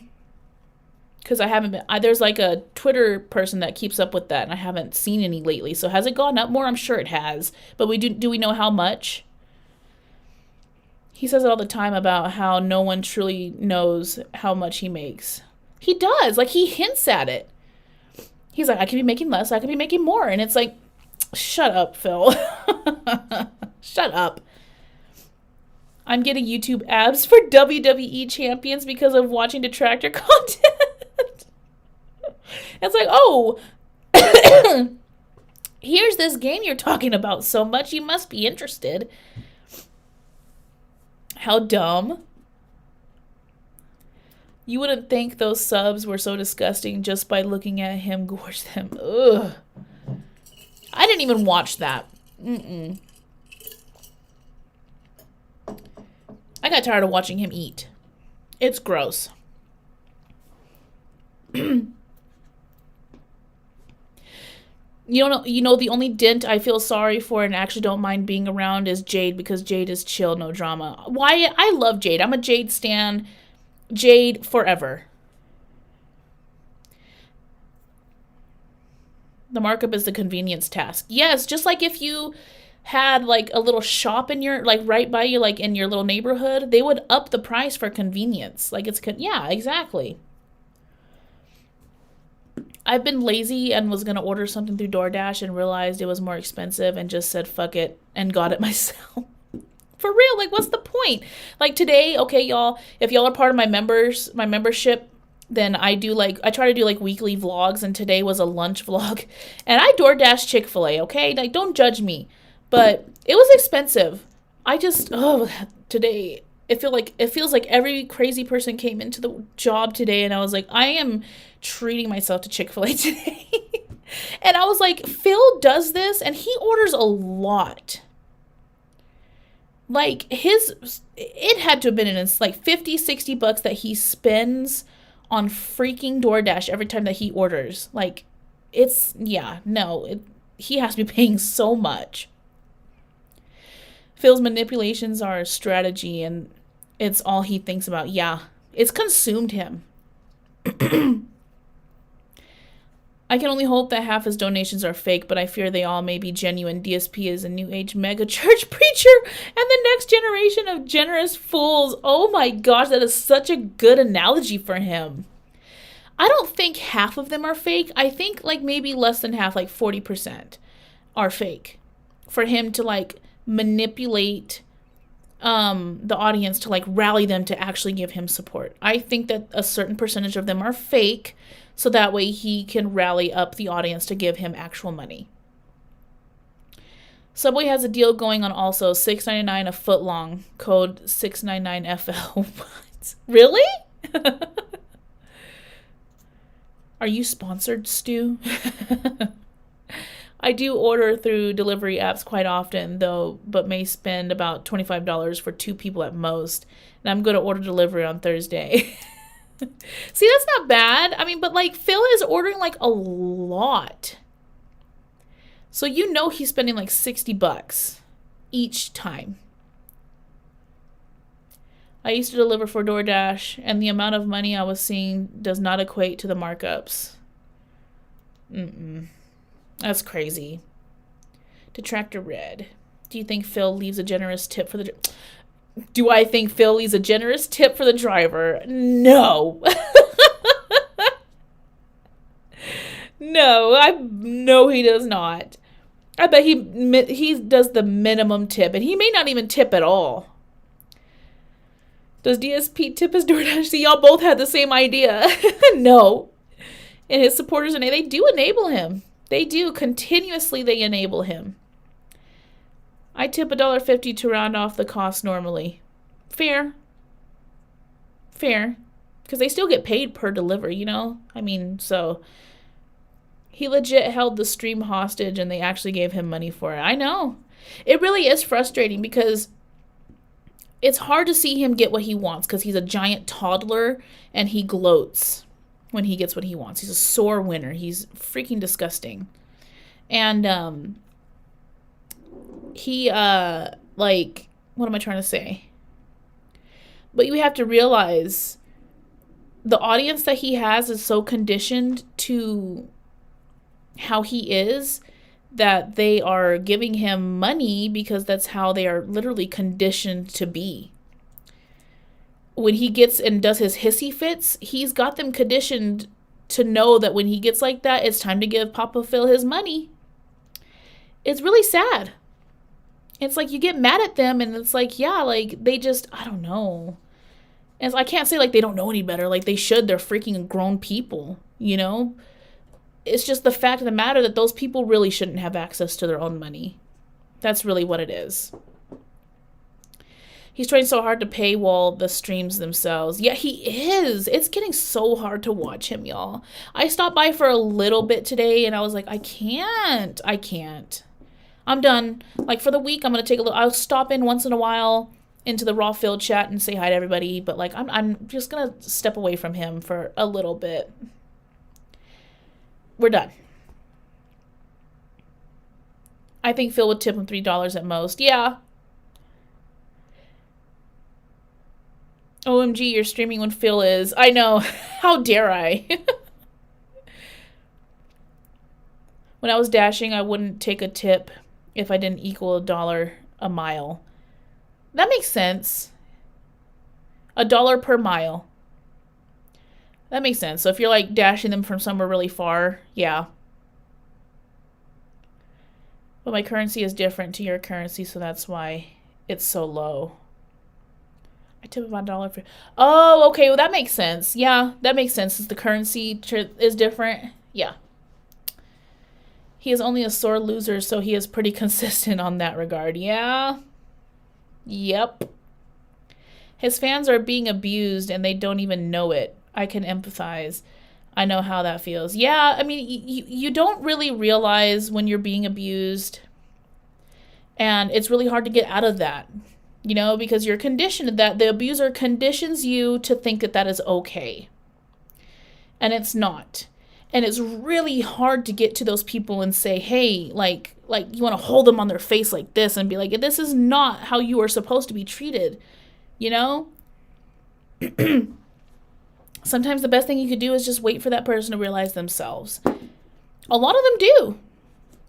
Because I haven't been. There's like a Twitter person that keeps up with that, and I haven't seen any lately. So has it gone up more? I'm sure it has. But do we know how much? He says it all the time about how no one truly knows how much he makes. He does. Like, he hints at it. He's like, I could be making less, I could be making more. And it's like, shut up, Phil. Shut up. I'm getting YouTube abs for WWE champions because of watching detractor content. It's like, oh, here's this game you're talking about so much, you must be interested. How dumb. You wouldn't think those subs were so disgusting just by looking at him gorge them. Ugh. I didn't even watch that. I got tired of watching him eat. It's gross. You know, the only dent I feel sorry for and actually don't mind being around is Jade, because Jade is chill, no drama. Why? I love Jade. I'm a Jade stan. Jade forever. The markup is the convenience task. Yes, just like if you had like a little shop in your, like right by you, like in your little neighborhood, they would up the price for convenience. Like yeah, exactly. I've been lazy and was going to order something through DoorDash and realized it was more expensive and just said fuck it and got it myself. For real, like what's the point? Like today, okay, y'all, if y'all are part of my membership, then I try to do like weekly vlogs, and today was a lunch vlog. And I DoorDash Chick-fil-A, okay? Like don't judge me. But it was expensive. Today it feels like every crazy person came into the job today, and I was like, I am treating myself to Chick-fil-A today. And I was like, Phil does this and he orders a lot. Like it had to have been in like $50-$60 that he spends on freaking DoorDash every time that he orders. Like he has to be paying so much. Phil's manipulations are a strategy, and it's all he thinks about. Yeah, it's consumed him. I can only hope that half his donations are fake, but I fear they all may be genuine. DSP is a new age mega church preacher and the next generation of generous fools. Oh my gosh, that is such a good analogy for him. I don't think half of them are fake. I think like maybe less than half, like 40% are fake. For him to like manipulate the audience to like rally them to actually give him support. I think that a certain percentage of them are fake, so that way he can rally up the audience to give him actual money. Subway has a deal going on also, $6.99 a foot long, code 699FL. What? Really? Are you sponsored, Stu? I do order through delivery apps quite often, though, but may spend about $25 for 2 people at most. And I'm going to order delivery on Thursday. See, that's not bad. I mean, but like Phil is ordering like a lot. So you know he's spending like $60 each time. I used to deliver for DoorDash, and the amount of money I was seeing does not equate to the markups. That's crazy. Detractor Red. Do you think Phil leaves a generous tip for the... Do I think Phil leaves a generous tip for the driver? No. No, he does not. I bet he does the minimum tip, and he may not even tip at all. Does DSP tip his DoorDash? See, y'all both had the same idea. No. And his supporters, and they do enable him. They do. Continuously, they enable him. I tip $1.50 to round off the cost normally. Fair. Because they still get paid per delivery, you know? I mean, so... He legit held the stream hostage, and they actually gave him money for it. I know. It really is frustrating because it's hard to see him get what he wants because he's a giant toddler and he gloats when he gets what he wants. He's a sore winner. He's freaking disgusting. And he like, what am I trying to say? But you have to realize the audience that he has is so conditioned to how he is that they are giving him money because that's how they are literally conditioned to be. When he gets and does his hissy fits, he's got them conditioned to know that when he gets like that, it's time to give Papa Phil his money. It's really sad. It's like you get mad at them and it's like, yeah, like they just, I don't know. And I can't say like they don't know any better. Like they should. They're freaking grown people, you know? It's just the fact of the matter that those people really shouldn't have access to their own money. That's really what it is. He's trying so hard to paywall the streams themselves. Yeah, he is. It's getting so hard to watch him, y'all. I stopped by for a little bit today and I was like, I can't. I'm done. Like for the week, I'm going to take a little, I'll stop in once in a while into the raw field chat and say hi to everybody. But like, I'm just going to step away from him for a little bit. We're done. I think Phil would tip him $3 at most. Yeah. OMG, you're streaming when Phil is. I know. How dare I? When I was dashing, I wouldn't take a tip if I didn't equal $1 a mile. That makes sense. $1 per mile. That makes sense. So if you're like dashing them from somewhere really far, yeah. But my currency is different to your currency, so that's why it's so low. I tip about $1 for... Oh, okay. Well, that makes sense. Yeah, that makes sense. Since the currency is different. Yeah. He is only a sore loser, so he is pretty consistent on that regard. Yeah. Yep. His fans are being abused, and they don't even know it. I can empathize. I know how that feels. Yeah, I mean, you don't really realize when you're being abused. And it's really hard to get out of that. You know, because you're conditioned that the abuser conditions you to think that that is okay. And it's not. And it's really hard to get to those people and say, hey, like you want to hold them on their face like this and be like, this is not how you are supposed to be treated. You know? Sometimes the best thing you could do is just wait for that person to realize themselves. A lot of them do.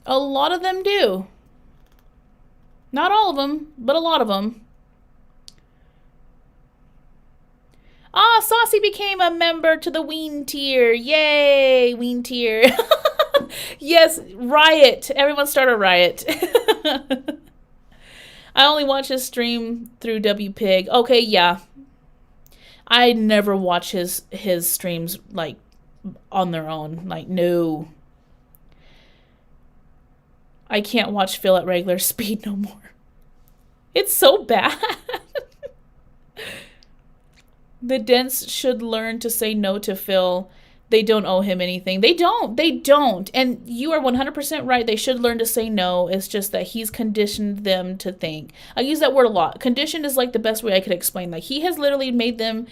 A lot of them do. Not all of them, but a lot of them. Ah, Saucy became a member to the Ween tier. Yay, Ween tier. Yes, riot. Everyone start a riot. I only watch his stream through WPig. Okay, yeah. I never watch his streams, like, on their own. Like, no. I can't watch Phil at regular speed no more. It's so bad. The Dents should learn to say no to Phil. They don't owe him anything. They don't. And you are 100% right. They should learn to say no. It's just that he's conditioned them to think. I use that word a lot. Conditioned is like the best way I could explain. Like he has literally made them,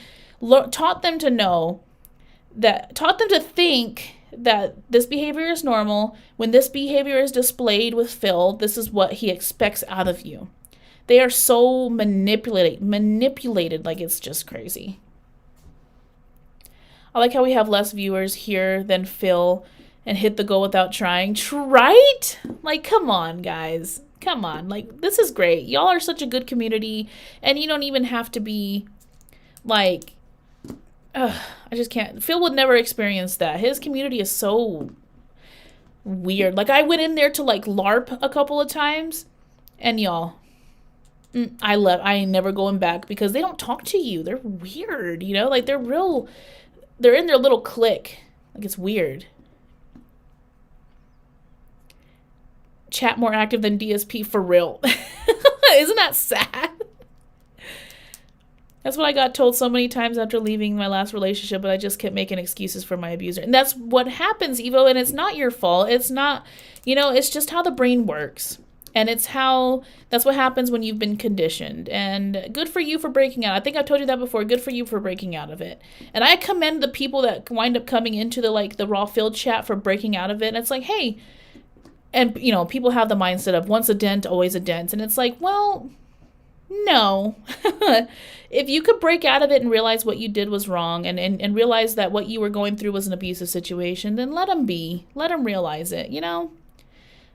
taught them to know that, taught them to think that this behavior is normal. When this behavior is displayed with Phil, this is what he expects out of you. They are so manipulated like it's just crazy. I like how we have less viewers here than Phil and hit the goal without trying. Right? Like, come on, guys. Come on. Like, this is great. Y'all are such a good community, and you don't even have to be, like, I just can't. Phil would never experience that. His community is so weird. Like, I went in there to, like, LARP a couple of times, and y'all, I ain't never going back because they don't talk to you. They're weird, you know? Like, they're in their little clique. Like, it's weird. Chat more active than DSP for real. Isn't that sad? That's what I got told so many times after leaving my last relationship, but I just kept making excuses for my abuser. And that's what happens, Evo, and it's not your fault. It's not, you know, it's just how the brain works. And that's what happens when you've been conditioned. And good for you for breaking out. I think I've told you that before. Good for you for breaking out of it. And I commend the people that wind up coming into the raw field chat for breaking out of it. And it's like, hey, and people have the mindset of once a dent, always a dent. And it's like, well, no. If you could break out of it and realize what you did was wrong and realize that what you were going through was an abusive situation, then let them be. Let them realize it,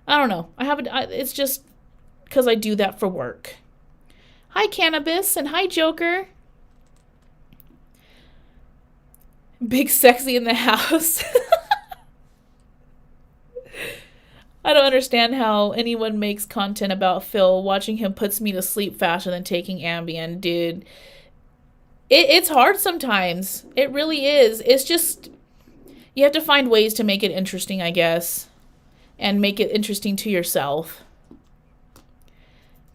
I don't know. It's just because I do that for work. Hi, Cannabis, and hi, Joker. Big Sexy in the house. I don't understand how anyone makes content about Phil. Watching him puts me to sleep faster than taking Ambien, dude. It's hard sometimes. It really is. It's just, you have to find ways to make it interesting, I guess. And make it interesting to yourself.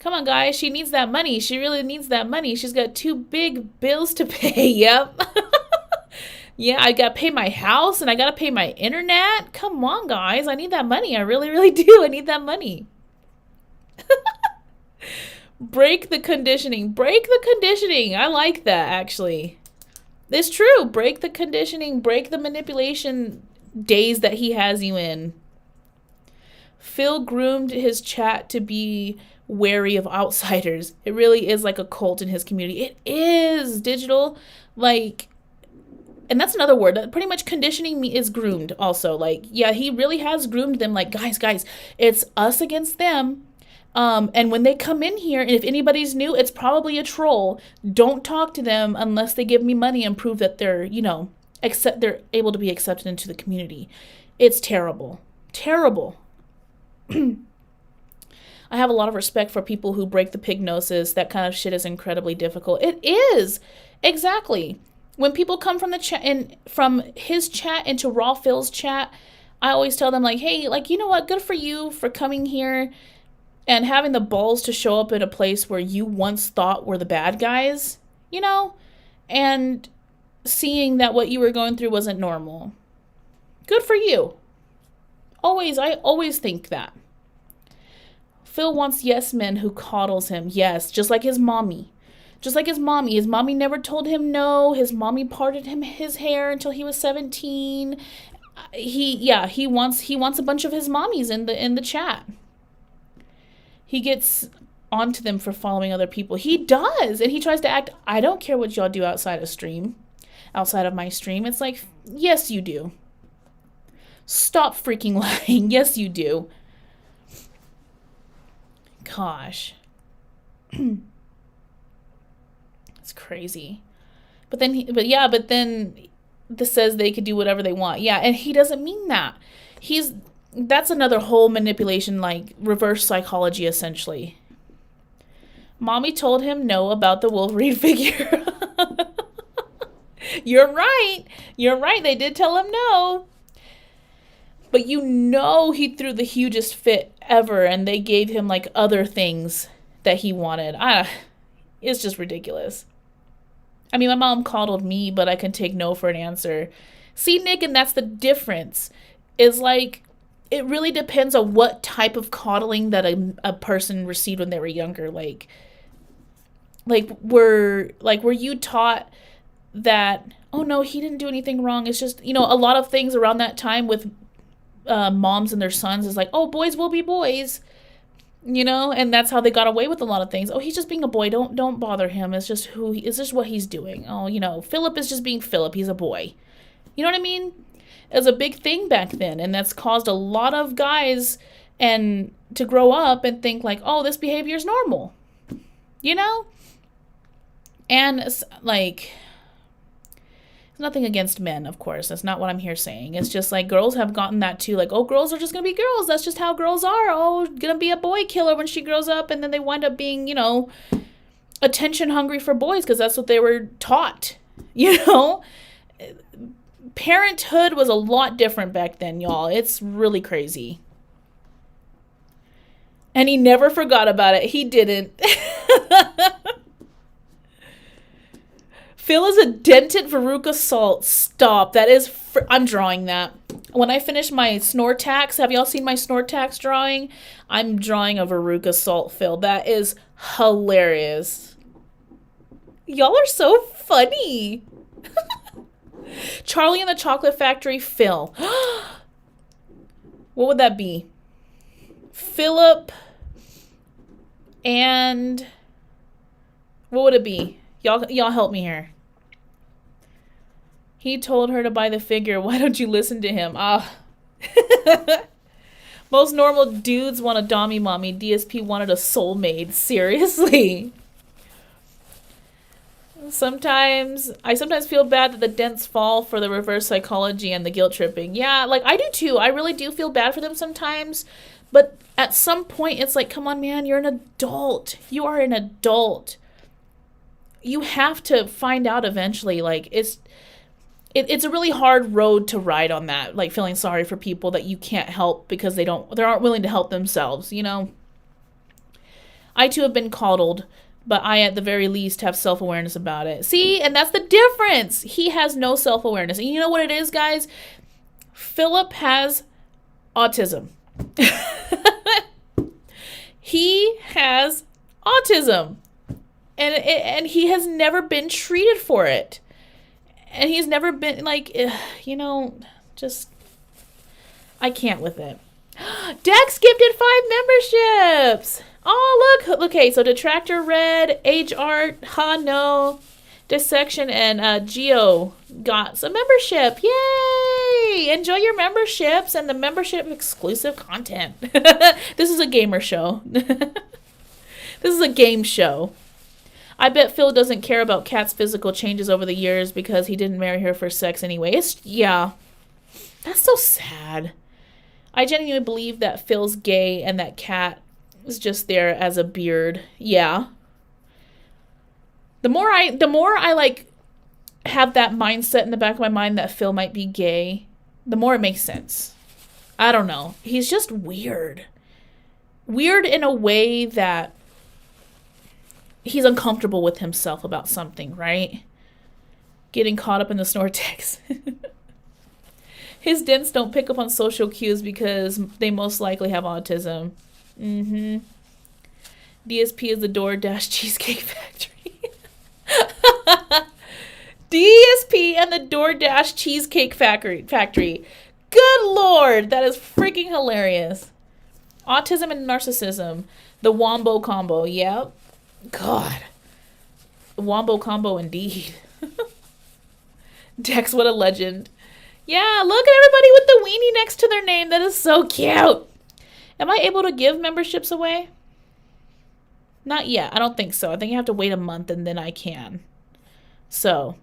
Come on, guys. She needs that money. She really needs that money. She's got 2 big bills to pay. Yep. Yeah, I got to pay my house and I got to pay my internet. Come on, guys. I need that money. I really, really do. I need that money. Break the conditioning. Break the conditioning. I like that, actually. It's true. Break the conditioning. Break the manipulation days that he has you in. Phil groomed his chat to be wary of outsiders. It really is like a cult in his community. It is digital. And that's another word. That pretty much conditioning me is groomed also. Yeah, he really has groomed them. Guys, it's us against them. And when they come in here, and if anybody's new, it's probably a troll. Don't talk to them unless they give me money and prove that they're, they're able to be accepted into the community. It's terrible. Terrible. I have a lot of respect for people who break the pignosis. That kind of shit is incredibly difficult. It is. Exactly. When people come from the chat and from his chat into Raw Phil's chat, I always tell them hey, you know what? Good for you for coming here and having the balls to show up in a place where you once thought were the bad guys, and seeing that what you were going through wasn't normal. Good for you. I always think that. Phil wants yes men who coddles him. Yes, just like his mommy. Just like his mommy. His mommy never told him no. His mommy parted him his hair until he was 17. He wants a bunch of his mommies in the chat. He gets onto them for following other people. He does, and he tries to act, I don't care what y'all do outside of my stream. It's like, yes you do. Stop freaking lying. Yes you do. Gosh. It's crazy. But then this says they could do whatever they want. Yeah, and he doesn't mean that. That's another whole manipulation, reverse psychology, essentially. Mommy told him no about the Wolverine figure. You're right. They did tell him no. But he threw the hugest fit ever, and they gave him, other things that he wanted. It's just ridiculous. I mean, my mom coddled me, but I can take no for an answer. See, Nick, and that's the difference. Is it really depends on what type of coddling that a person received when they were younger. Were you taught that, oh no, he didn't do anything wrong. It's just, a lot of things around that time with moms and their sons is oh, boys will be boys. And that's how they got away with a lot of things. Oh, he's just being a boy. Don't bother him. It's just it's just what he's doing. Oh, Philip is just being Philip. He's a boy. You know what I mean? It was a big thing back then, and that's caused a lot of guys to grow up and think oh, this behavior is normal. And it's nothing against men, of course. That's not what I'm here saying. It's just girls have gotten that too. Oh, girls are just gonna be girls. That's just how girls are. Oh, gonna be a boy killer when she grows up, and then they wind up being, attention hungry for boys because that's what they were taught. Parenthood was a lot different back then, y'all. It's really crazy. And he never forgot about it. He didn't. Phil is a dented Veruca Salt. Stop. That is... I'm drawing that. When I finish my Snortax, have y'all seen my Snortax drawing? I'm drawing a Veruca Salt Phil. That is hilarious. Y'all are so funny. Charlie and the Chocolate Factory Phil. What would that be? Philip and what would it be? Y'all help me here. He told her to buy the figure. Why don't you listen to him? Ah. Most normal dudes want a dommy mommy. DSP wanted a soulmate. Seriously. I sometimes feel bad that the dents fall for the reverse psychology and the guilt tripping. Yeah, like I do too. I really do feel bad for them sometimes. But at some point, it's like, come on, man, you're an adult. You are an adult. You have to find out eventually. Like, it's a really hard road to ride on that. Like, feeling sorry for people that you can't help because they aren't willing to help themselves, you know? I too have been coddled, but I at the very least have self-awareness about it. See, and that's the difference. He has no self-awareness. And you know what it is, guys? Philip has autism. He has autism. And he has never been treated for it. And he's never been, like, you know, just, I can't with it. Dex gifted 5 memberships. Oh, look. Okay, so Detractor Red, Age Art, Ha No, Dissection, and Geo got some membership. Yay! Enjoy your memberships and the membership exclusive content. This is a gamer show. This is a game show. I bet Phil doesn't care about Kat's physical changes over the years because he didn't marry her for sex anyway. Yeah. That's so sad. I genuinely believe that Phil's gay and that Kat is just there as a beard. Yeah. The more I like have that mindset in the back of my mind that Phil might be gay, the more it makes sense. I don't know. He's just weird. Weird in a way that he's uncomfortable with himself about something, right? Getting caught up in the Snortex. His dents don't pick up on social cues because they most likely have autism. DSP is the DoorDash Cheesecake Factory. DSP and the DoorDash Cheesecake Factory. Good Lord, that is freaking hilarious. Autism and narcissism. The Wombo combo. Yep. God. Wombo combo indeed. Dex, what a legend. Yeah, look at everybody with the weenie next to their name. That is so cute. Am I able to give memberships away? Not yet. I don't think so. I think you have to wait a month and then I can. So.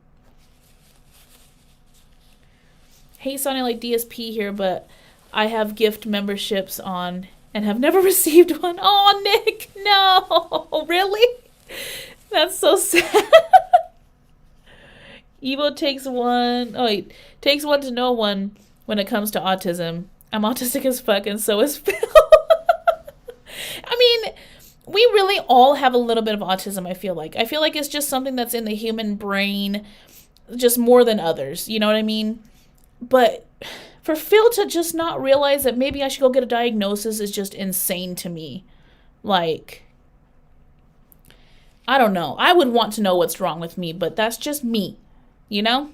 Hate sounding like DSP here, but I have gift memberships on and have never received one. Oh, Nick, no. Really? That's so sad. Evo takes one. Oh, wait. Takes one to know one when it comes to autism. I'm autistic as fuck, and so is Phil. I mean, we really all have a little bit of autism, I feel like. I feel like it's just something that's in the human brain just more than others. You know what I mean? But for Phil to just not realize that maybe I should go get a diagnosis is just insane to me. Like, I don't know. I would want to know what's wrong with me, but that's just me. You know?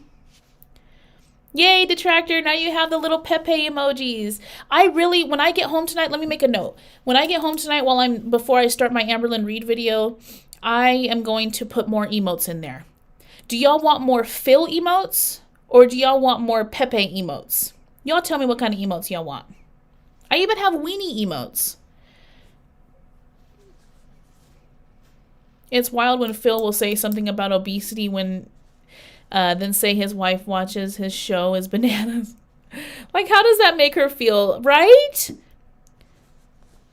Yay, Detractor, now you have the little Pepe emojis. When I get home tonight, let me make a note. When I get home tonight before I start my Amberlyn Reed video, I am going to put more emotes in there. Do y'all want more Phil emotes? Or do y'all want more Pepe emotes? Y'all tell me what kind of emotes y'all want. I even have weenie emotes. It's wild when Phil will say something about obesity when then say his wife watches his show is bananas. Like, how does that make her feel, right?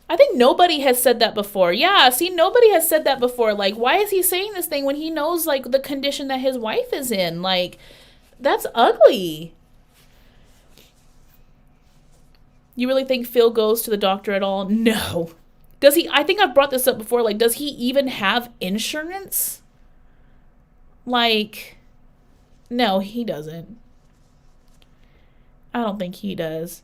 I think nobody has said that before. Yeah, see, nobody has said that before. Like, why is he saying this thing when he knows, like, the condition that his wife is in? Like, that's ugly. You really think Phil goes to the doctor at all? No. Does he? I think I've brought this up before. Like, does he even have insurance? Like, no, he doesn't. I don't think he does.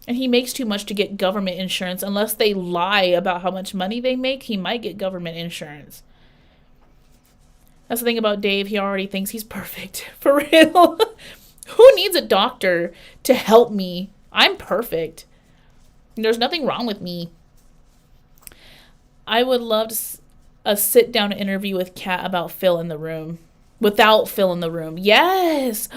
And he makes too much to get government insurance. Unless they lie about how much money they make, he might get government insurance. That's the thing about Dave. He already thinks he's perfect. For real. Who needs a doctor to help me? I'm perfect. There's nothing wrong with me. I would love a sit-down interview with Kat about Phil in the room. Without Phil in the room. Yes!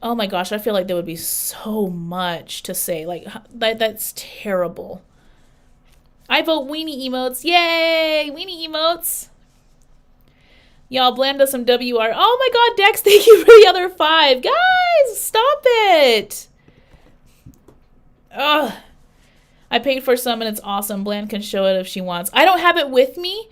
Oh my gosh, I feel like there would be so much to say. Like, that's terrible. I vote weenie emotes. Yay! Weenie emotes. Y'all blamed us some WR. Oh my god, Dex, thank you for the other 5. Guys, stop it. Ugh. I paid for some and it's awesome. Bland can show it if she wants. I don't have it with me,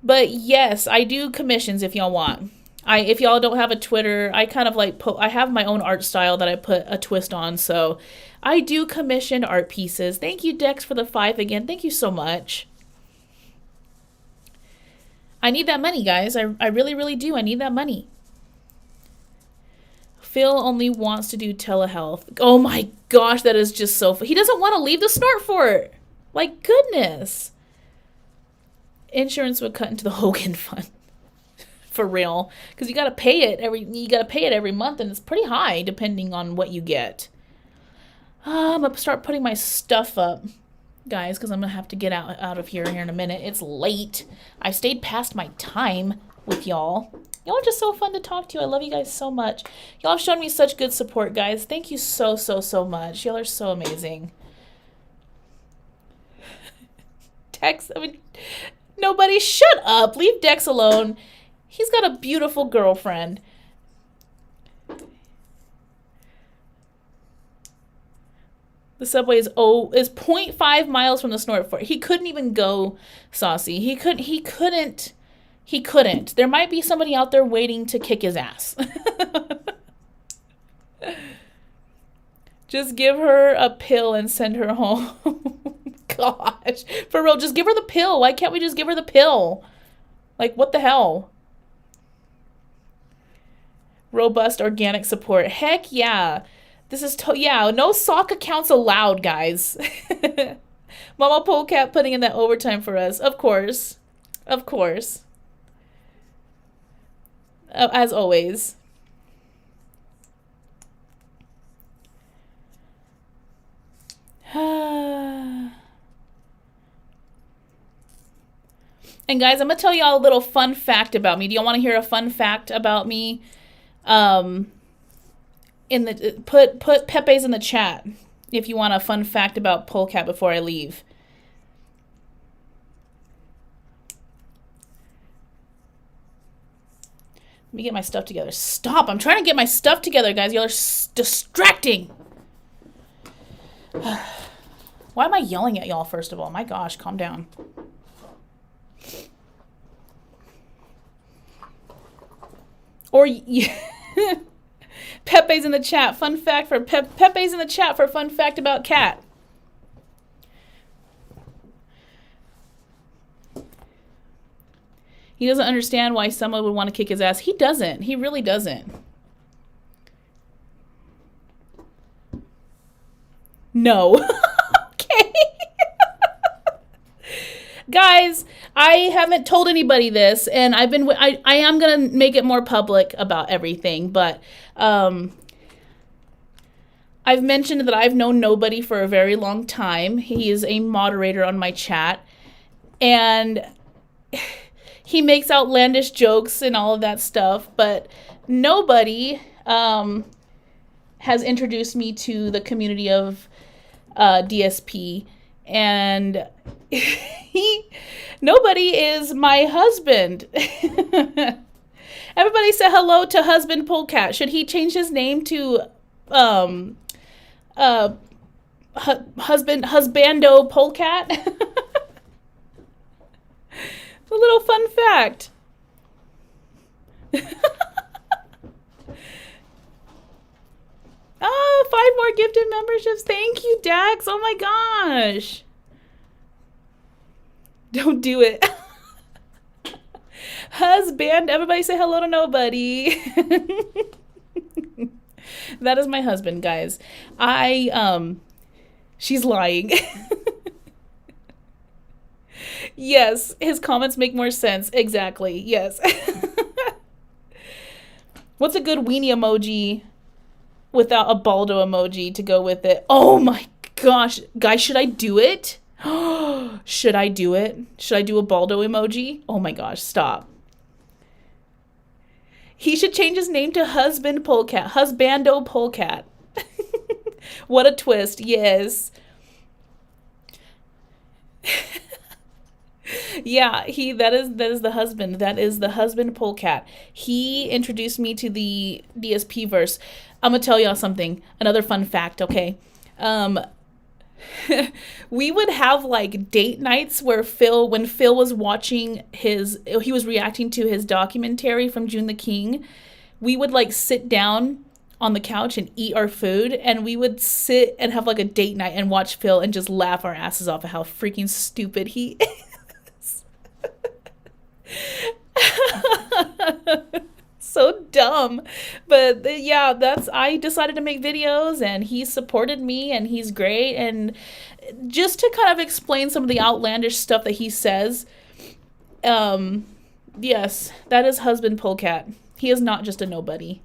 but yes, I do commissions if y'all want. If y'all don't have a Twitter, I kind of like I have my own art style that I put a twist on, so I do commission art pieces. Thank you, Dex, for the 5 again. Thank you so much. I need that money, guys. I really, really do. I need that money. Phil only wants to do telehealth. Oh my gosh, that is just so... He doesn't want to leave the snort fort. Like, goodness. Insurance would cut into the Hogan fund. For real. Because you gotta pay it every month, and it's pretty high depending on what you get. I'm gonna start putting my stuff up, guys, because I'm gonna have to get out of here in a minute. It's late. I stayed past my time with y'all. Y'all are just so fun to talk to. I love you guys so much. Y'all have shown me such good support, guys. Thank you so, so, so much. Y'all are so amazing. Dex, nobody, shut up. Leave Dex alone. He's got a beautiful girlfriend. The subway is 0.5 miles from the snort fort. He couldn't even go, Saucy. He couldn't. There might be somebody out there waiting to kick his ass. Just give her a pill and send her home. Gosh. For real, just give her the pill. Why can't we just give her the pill? Like, what the hell? Robust organic support. Heck yeah. This is, no sock accounts allowed, guys. Mama Polecat putting in that overtime for us. Of course. Of course. As always. And guys, I'm going to tell y'all a little fun fact about me. Do y'all want to hear a fun fact about me? Put Pepe's in the chat if you want a fun fact about Polecat before I leave. Let me get my stuff together. Stop! I'm trying to get my stuff together, guys. Y'all are distracting. Why am I yelling at y'all, first of all? My gosh, calm down. Or Pepe's in the chat. Fun fact for Pepe's in the chat for a fun fact about Cat. He doesn't understand why someone would want to kick his ass. He doesn't. He really doesn't. No. Okay. Guys, I haven't told anybody this, and I am going to make it more public about everything, but I've mentioned that I've known Nobody for a very long time. He is a moderator on my chat, and he makes outlandish jokes and all of that stuff, but Nobody has introduced me to the community of DSP, and Nobody is my husband. Everybody say hello to husband Polecat. Should he change his name to husbando Polecat? A little fun fact. Oh, 5 more gifted memberships. Thank you, Dax. Oh my gosh. Don't do it. Husband. Everybody say hello to Nobody. That is my husband, guys. She's lying. Yes, his comments make more sense. Exactly. Yes. What's a good weenie emoji without a Baldo emoji to go with it? Oh my gosh. Guys, should I do it? Should I do it? Should I do a Baldo emoji? Oh my gosh, stop. He should change his name to Husband Polecat. Husbando Polecat. What a twist. Yes. Yeah, that is the husband. That is the husband polecat. He introduced me to the DSP verse. I'm gonna tell y'all something. Another fun fact, okay? Um we would have like date nights where when Phil was watching he was reacting to his documentary from June the King, we would like sit down on the couch and eat our food, and we would sit and have like a date night and watch Phil and just laugh our asses off at how freaking stupid he is. So dumb. But yeah, I decided to make videos, and he supported me, and he's great. And just to kind of explain some of the outlandish stuff that he says, yes, that is husband polecat. He is not just a nobody.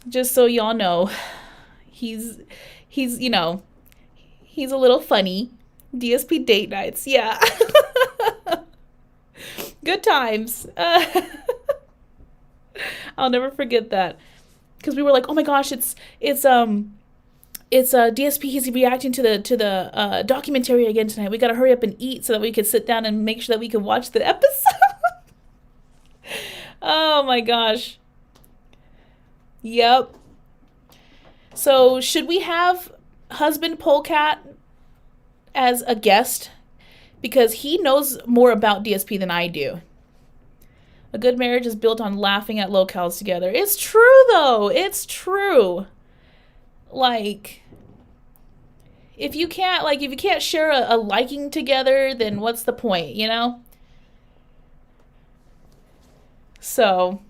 Just so y'all know, he's he's a little funny. DSP date nights, yeah. Good times. I'll never forget that, because we were like, oh my gosh, it's DSP. He's reacting to the documentary again tonight. We gotta hurry up and eat so that we could sit down and make sure that we could watch the episode. Oh my gosh. Yep. So should we have husband polecat as a guest? Because he knows more about DSP than I do. A good marriage is built on laughing at locales together. It's true, though. It's true. Like, if you can't share a liking together, then what's the point, you know? So,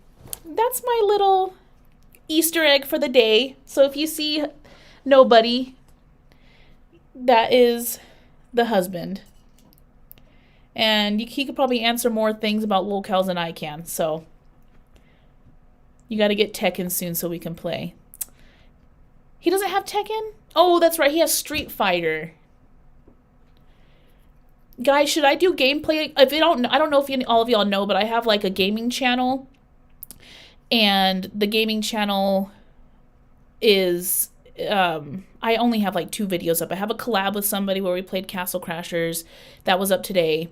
that's my little Easter egg for the day. So if you see nobody, that is the husband. And he could probably answer more things about locales than I can. So you got to get Tekken soon so we can play. He doesn't have Tekken? Oh, that's right. He has Street Fighter. Guys, should I do gameplay? I don't know if all of y'all know, but I have like a gaming channel. And the gaming channel is I only have like 2 videos up. I have a collab with somebody where we played Castle Crashers. That was up today.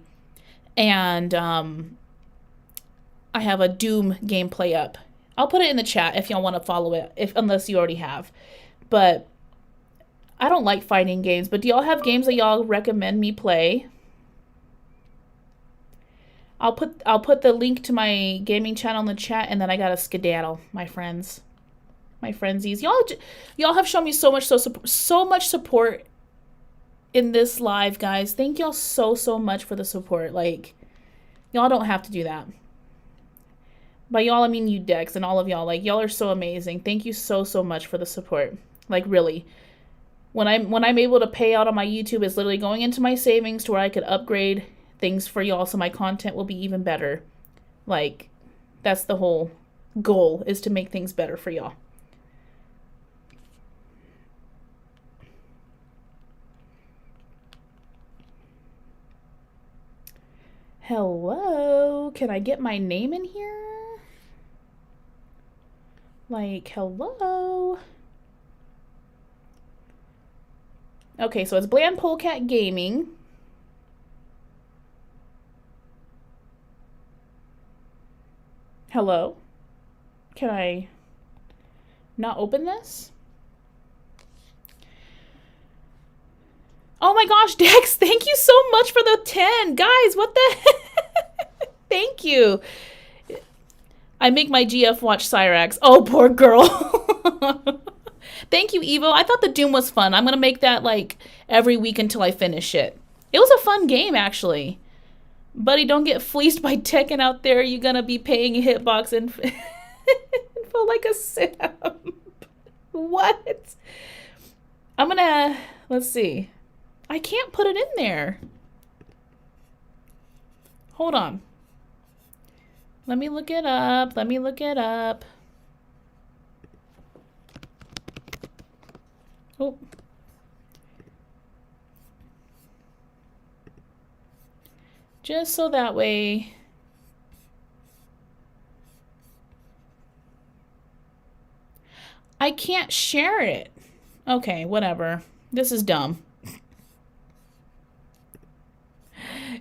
And I have a Doom gameplay up. I'll put it in the chat if y'all want to follow it, unless you already have. But I don't like fighting games, but do y'all have games that y'all recommend me play? I'll put the link to my gaming channel in the chat, and then I gotta skedaddle, my friends. My frenzies. Y'all have shown me so much support in this live, guys. Thank y'all so much for the support. Like, y'all don't have to do that. By y'all, I mean you, Dex, and all of y'all. Like, y'all are so amazing. Thank you so much for the support. Like, really. When I'm able to pay out on my YouTube, it's literally going into my savings to where I could upgrade things for y'all so my content will be even better. Like, that's the whole goal, is to make things better for y'all. Hello? Can I get my name in here? Like, hello? Okay, so it's Bland Polecat Gaming. Hello? Can I not open this? Oh my gosh, Dex, thank you so much for the 10. Guys, what the heck? Thank you. I make my GF watch Cyrax. Oh, poor girl. Thank you, Evo. I thought the Doom was fun. I'm going to make that like every week until I finish it. It was a fun game, actually. Buddy, don't get fleeced by Tekken out there. You're going to be paying a hitbox and feel like a simp. What? I'm gonna, let's see. I can't put it in there. Hold on. Let me look it up. Let me look it up. Oh. Just so that way. I can't share it. Okay, whatever. This is dumb.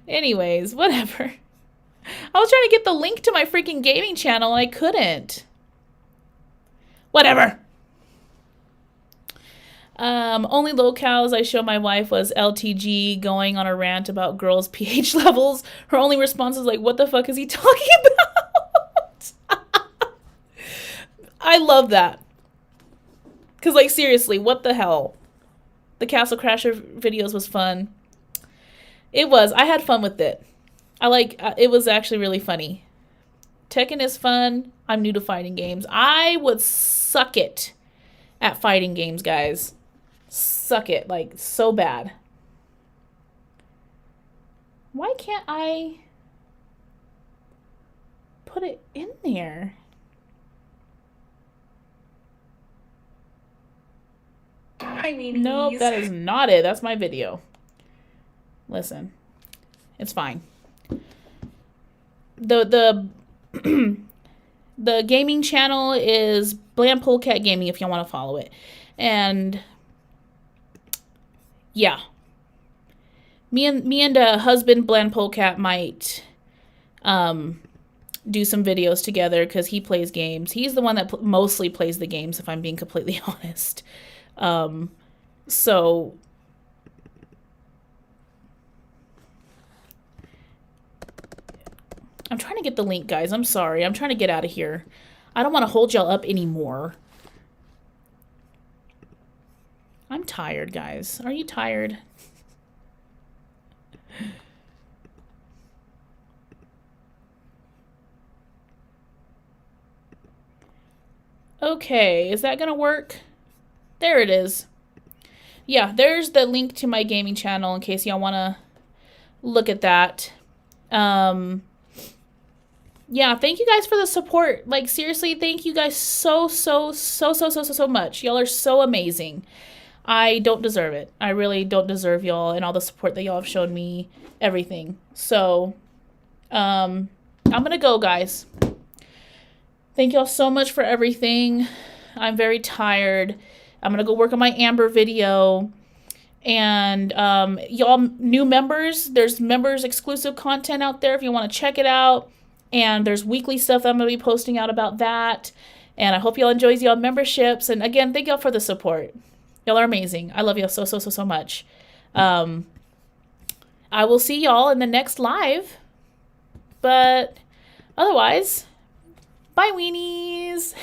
Anyways, whatever. I was trying to get the link to my freaking gaming channel and I couldn't. Whatever. Only locales I showed my wife was LTG going on a rant about girls' pH levels. Her only response is like, what the fuck is he talking about? I love that. Because, like, seriously, what the hell? The Castle Crasher videos was fun. It was. I had fun with it. It was actually really funny. Tekken is fun. I'm new to fighting games. I would suck it at fighting games, guys. Suck it, like, so bad. Why can't I put it in there? Hi, weenies. Nope, that is not it. That's my video. Listen, it's fine. The the gaming channel is Bland Polecat Gaming if you want to follow it. And yeah, me and husband Bland Polecat might do some videos together because he plays games. He's the one that mostly plays the games, if I'm being completely honest. So I'm trying to get the link, guys. I'm sorry. I'm trying to get out of here. I don't want to hold y'all up anymore. I'm tired, guys. Are you tired? Okay, is that gonna work? There it is. Yeah, there's the link to my gaming channel in case y'all want to look at that. Yeah, thank you guys for the support. Like, seriously, thank you guys so much. Y'all are so amazing. I don't deserve it. I really don't deserve y'all and all the support that y'all have shown me, everything. So, I'm gonna go, guys. Thank y'all so much for everything. I'm very tired. I'm gonna go work on my Amber video. And y'all new members, there's members exclusive content out there if you want to check it out. And there's weekly stuff that I'm gonna be posting out about that. And I hope y'all enjoys y'all memberships. And again, thank y'all for the support. Y'all are amazing. I love y'all so much. I will see y'all in the next live. But otherwise, bye weenies.